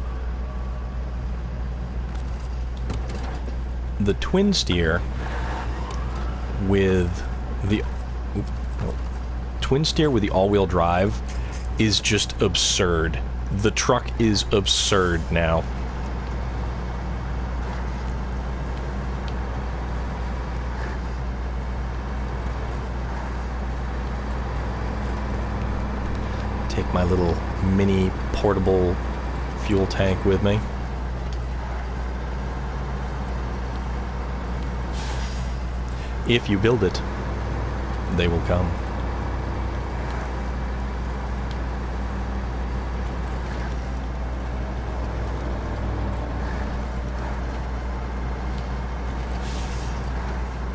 the twin steer with the all-wheel drive is just absurd. The truck is absurd now. Take my little mini portable fuel tank with me. If you build it, they will come.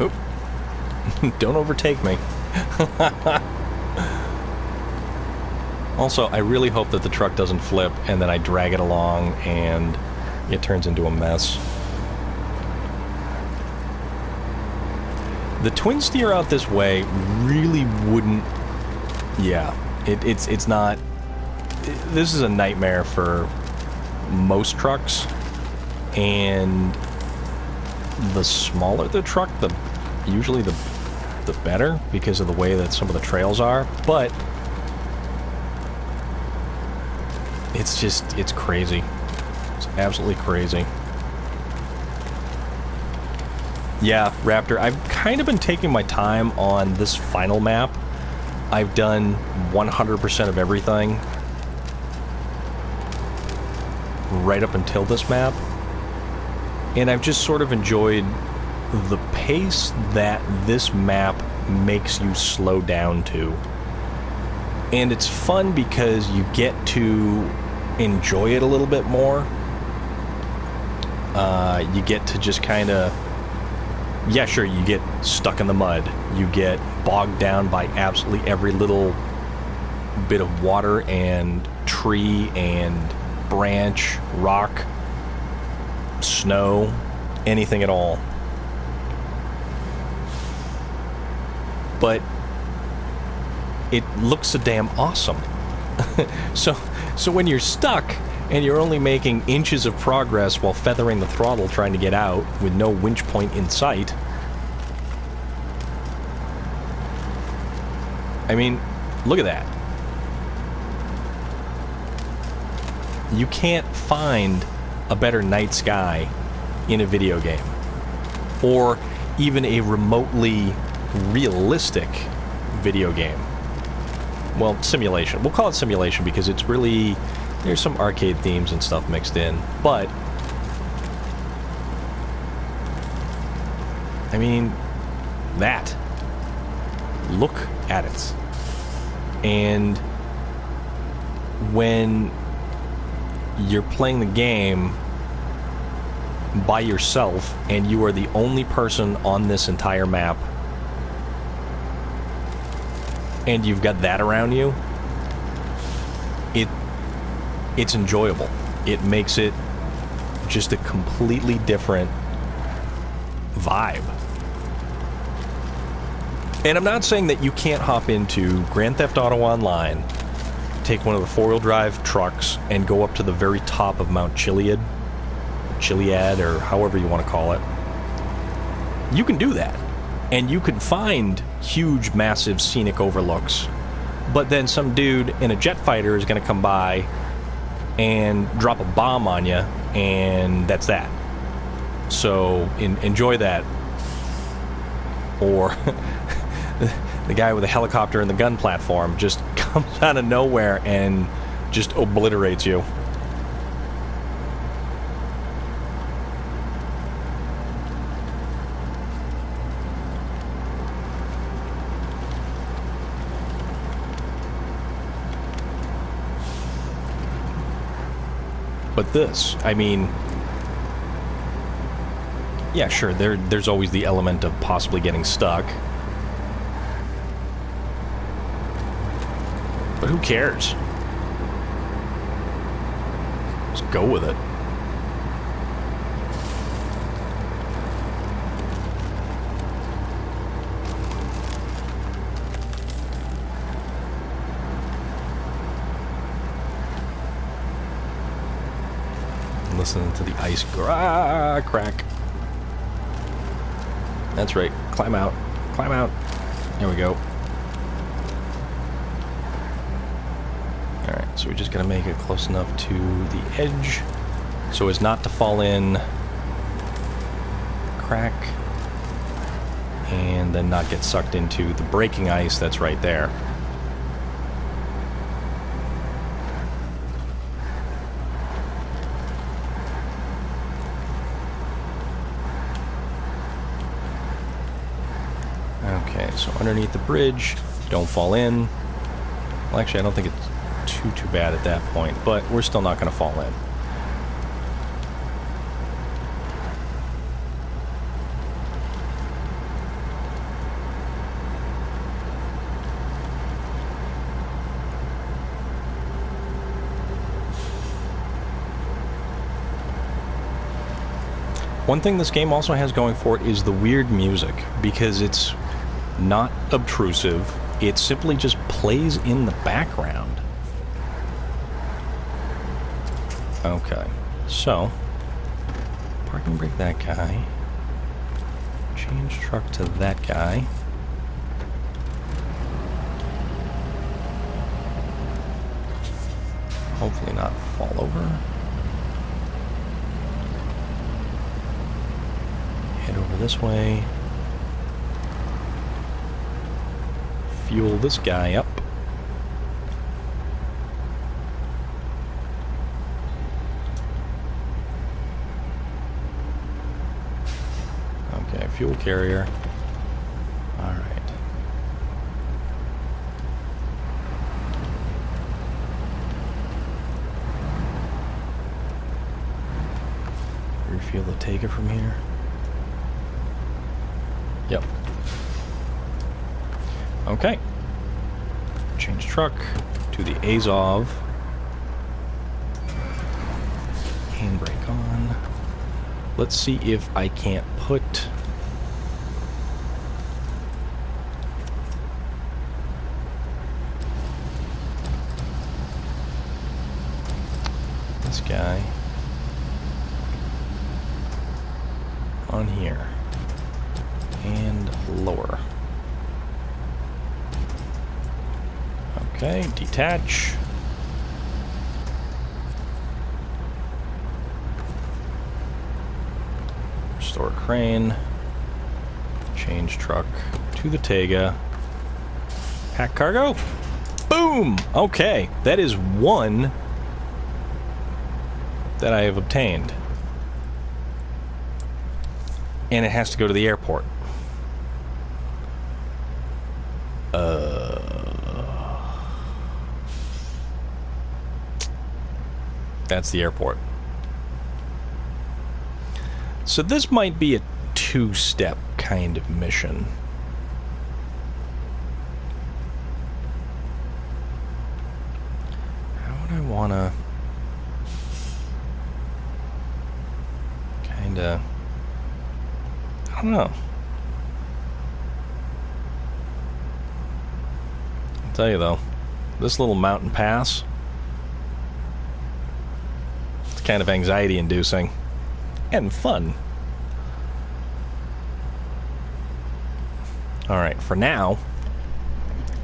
Oop. Don't overtake me. Also, I really hope that the truck doesn't flip and then I drag it along and it turns into a mess. The twin steer out this way really wouldn't... Yeah, it's not... This is a nightmare for most trucks, and the smaller the truck, usually the better, because of the way that some of the trails are, but it's just, it's crazy. It's absolutely crazy. Yeah, Raptor, I've kind of been taking my time on this final map. I've done 100% of everything right up until this map. And I've just sort of enjoyed the pace that this map makes you slow down to. And it's fun because you get to enjoy it a little bit more. You get to just kind of... Yeah, sure, you get stuck in the mud. You get bogged down by absolutely every little bit of water and tree and branch, rock, snow, anything at all. But it looks so damn awesome. So when you're stuck and you're only making inches of progress while feathering the throttle trying to get out with no winch point in sight, I mean, look at that. You can't find a better night sky in a video game, or even a remotely realistic video game. Well, simulation. We'll call it simulation because it's really... There's some arcade themes and stuff mixed in, but... I mean, that. Look at it. And when you're playing the game by yourself and you are the only person on this entire map and you've got that around you, it's enjoyable. It makes it just a completely different vibe. And I'm not saying that you can't hop into Grand Theft Auto Online, take one of the four-wheel drive trucks, and go up to the very top of Mount Chiliad, or however you want to call it. You can do that. And you can find huge, massive, scenic overlooks. But then some dude in a jet fighter is going to come by and drop a bomb on you, and that's that. So enjoy that. Or the guy with the helicopter and the gun platform just comes out of nowhere and just obliterates you. But this, I mean, yeah, sure, there's always the element of possibly getting stuck. But who cares? Just go with it. Listening to the ice crack. That's right. Climb out. Climb out. There we go. Alright, so we just gotta make it close enough to the edge so as not to fall in, crack, and then not get sucked into the breaking ice that's right there. Okay, so underneath the bridge, don't fall in. Well, actually, I don't think it's too bad at that point, but we're still not going to fall in. One thing this game also has going for it is the weird music, because it's not obtrusive. It simply just plays in the background. Okay, so parking brake that guy, change truck to that guy. Hopefully not fall over. Head over this way. Fuel this guy up. Okay, fuel carrier. All right. Refuel the Tega from here. Yep. Okay. Change truck to the Azov. Handbrake on. Let's see if I can't put... this guy on here. And lower. Okay, detach. Restore crane. Change truck to the Tega. Pack cargo. Boom! Okay, that is one that I have obtained. And it has to go to the airport. That's the airport. So this might be a two-step kind of mission. How would I wanna kinda... I don't know. I'll tell you though, this little mountain pass, it's kind of anxiety-inducing and fun. Alright, for now,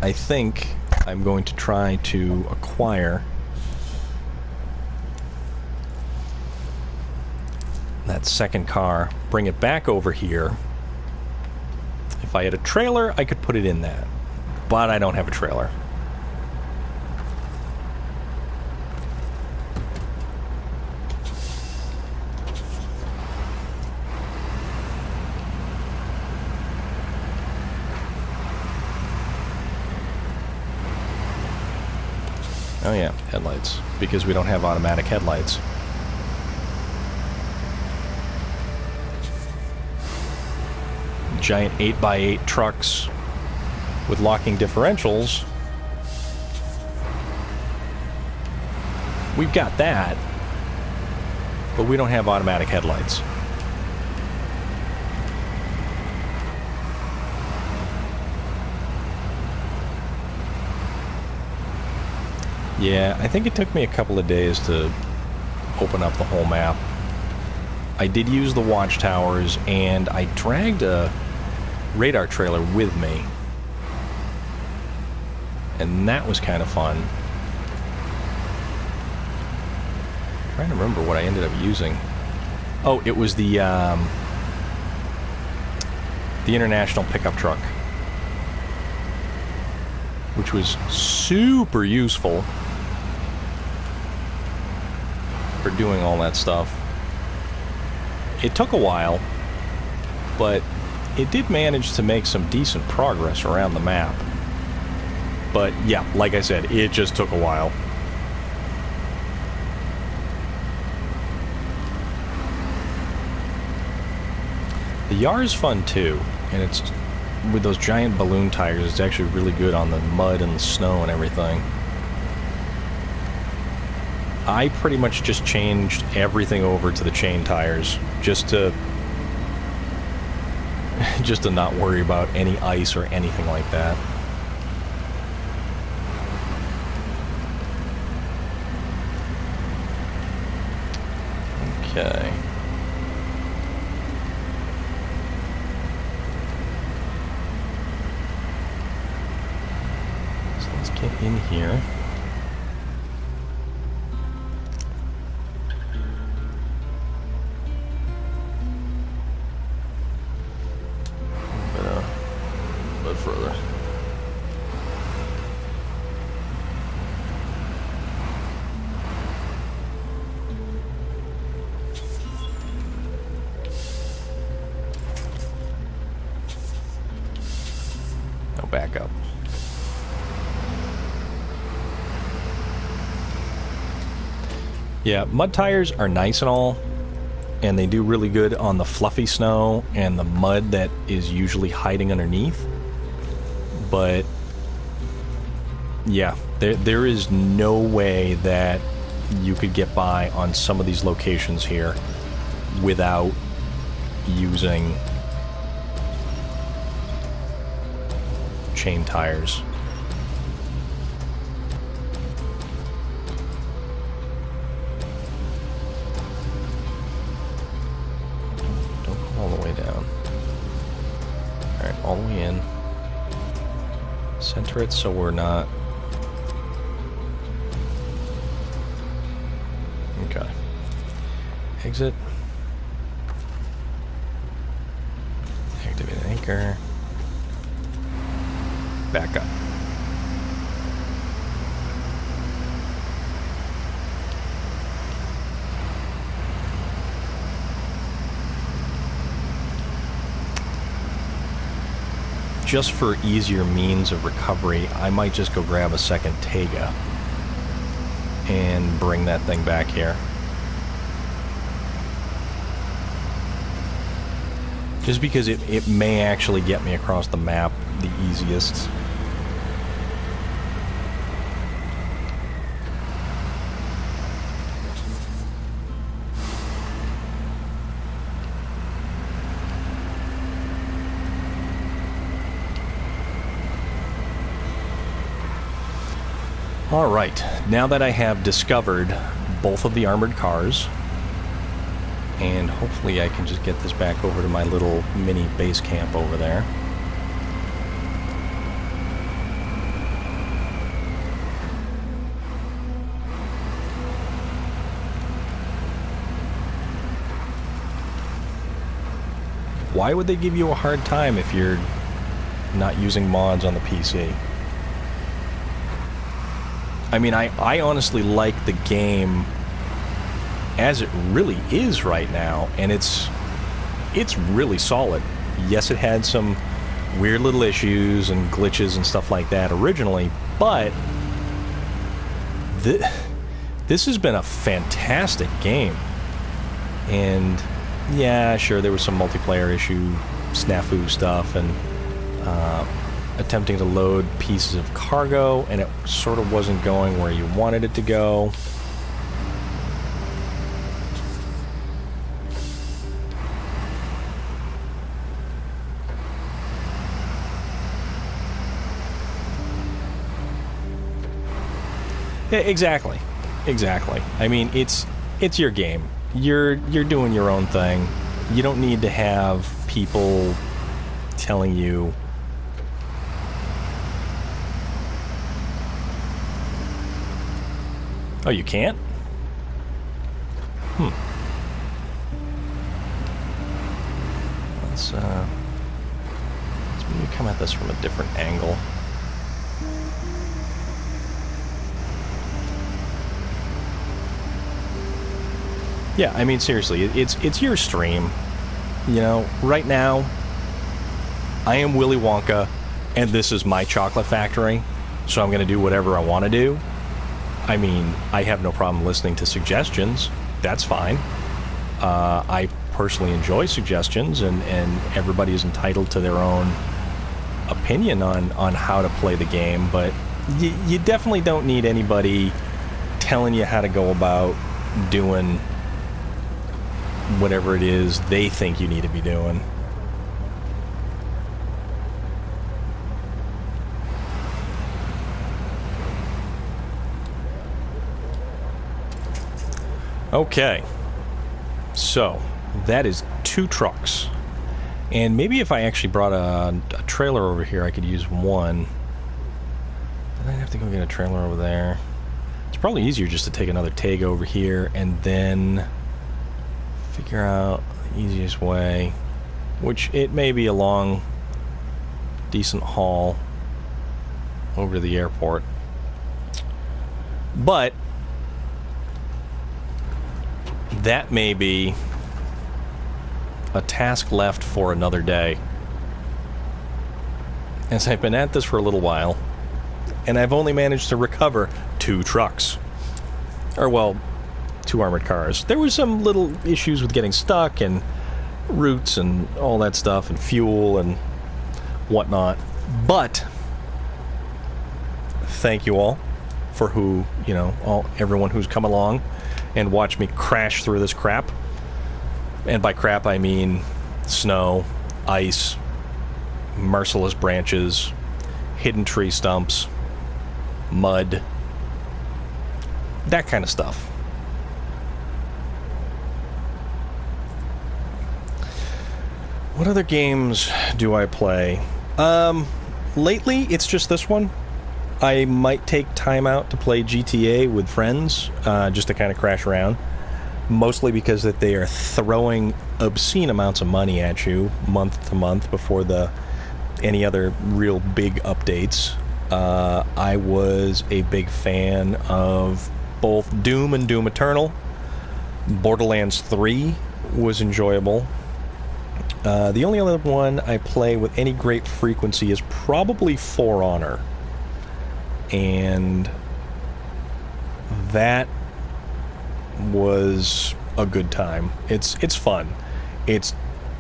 I think I'm going to try to acquire that second car, bring it back over here. If I had a trailer, I could put it in that. But I don't have a trailer. Oh yeah, headlights. Because we don't have automatic headlights. Giant 8x8 trucks with locking differentials. We've got that, but we don't have automatic headlights. Yeah, I think it took me a couple of days to open up the whole map. I did use the watchtowers, and I dragged a radar trailer with me. And that was kind of fun. I'm trying to remember what I ended up using. Oh, it was the international pickup truck, which was super useful for doing all that stuff. It took a while, but it did manage to make some decent progress around the map. But yeah, like I said, it just took a while. The Yar's fun too, and it's with those giant balloon tires, it's actually really good on the mud and the snow and everything. I pretty much just changed everything over to the chain tires just to not worry about any ice or anything like that. Okay. So let's get in here. A bit further. Now back up. Yeah, mud tires are nice and all, and they do really good on the fluffy snow and the mud that is usually hiding underneath. But yeah, there is no way that you could get by on some of these locations here without using chain tires. Don't go all the way down. Alright, all the way in. Center it so we're not... Okay. Exit. Activate anchor. Back up. Just for easier means of recovery, I might just go grab a second Tega and bring that thing back here. Just because it may actually get me across the map the easiest. Alright, now that I have discovered both of the armored cars, and hopefully I can just get this back over to my little mini base camp over there. Why would they give you a hard time if you're not using mods on the PC? I mean, I honestly like the game as it really is right now, and it's really solid. Yes, it had some weird little issues and glitches and stuff like that originally, but this has been a fantastic game. And yeah, sure, there was some multiplayer issue, snafu stuff, and attempting to load pieces of cargo, and it sort of wasn't going where you wanted it to go. Yeah, exactly. I mean, it's your game. You're doing your own thing. You don't need to have people telling you. Oh, you can't? Let's maybe come at this from a different angle. Yeah, I mean, seriously, it's your stream. You know, right now, I am Willy Wonka, and this is my chocolate factory, so I'm going to do whatever I want to do. I mean, I have no problem listening to suggestions. That's fine. I personally enjoy suggestions, and everybody is entitled to their own opinion on how to play the game, but you definitely don't need anybody telling you how to go about doing whatever it is they think you need to be doing. Okay, so that is 2 trucks, and maybe if I actually brought a trailer over here I could use one, but I'd have to go get a trailer over there. It's probably easier just to take another Tag over here and then figure out the easiest way, which it may be a long, decent haul over to the airport, but that may be a task left for another day, as I've been at this for a little while, and I've only managed to recover 2 trucks. Or, well, 2 armored cars. There was some little issues with getting stuck and routes and all that stuff and fuel and whatnot. But thank you all for everyone who's come along and watched me crash through this crap. And by crap, I mean snow, ice, merciless branches, hidden tree stumps, mud, that kind of stuff. What other games do I play? Lately, it's just this one. I might take time out to play GTA with friends, just to kind of crash around. Mostly because that they are throwing obscene amounts of money at you month to month before any other real big updates. I was a big fan of both Doom and Doom Eternal. Borderlands 3 was enjoyable. The only other one I play with any great frequency is probably For Honor. And that was a good time. It's fun. It's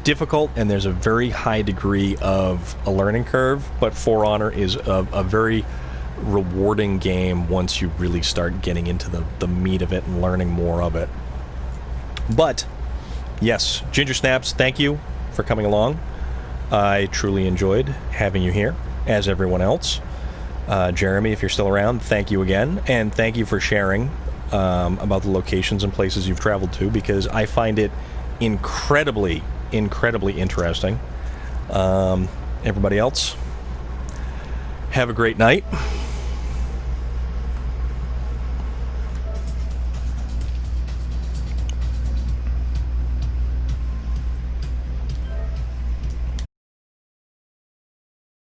difficult, and there's a very high degree of a learning curve, but For Honor is a very rewarding game once you really start getting into the meat of it and learning more of it. But, yes, Ginger Snaps, thank you for coming along. I truly enjoyed having you here, as everyone else. Jeremy, if you're still around, thank you again, and thank you for sharing about the locations and places you've traveled to, because I find it incredibly interesting. Everybody else, have a great night.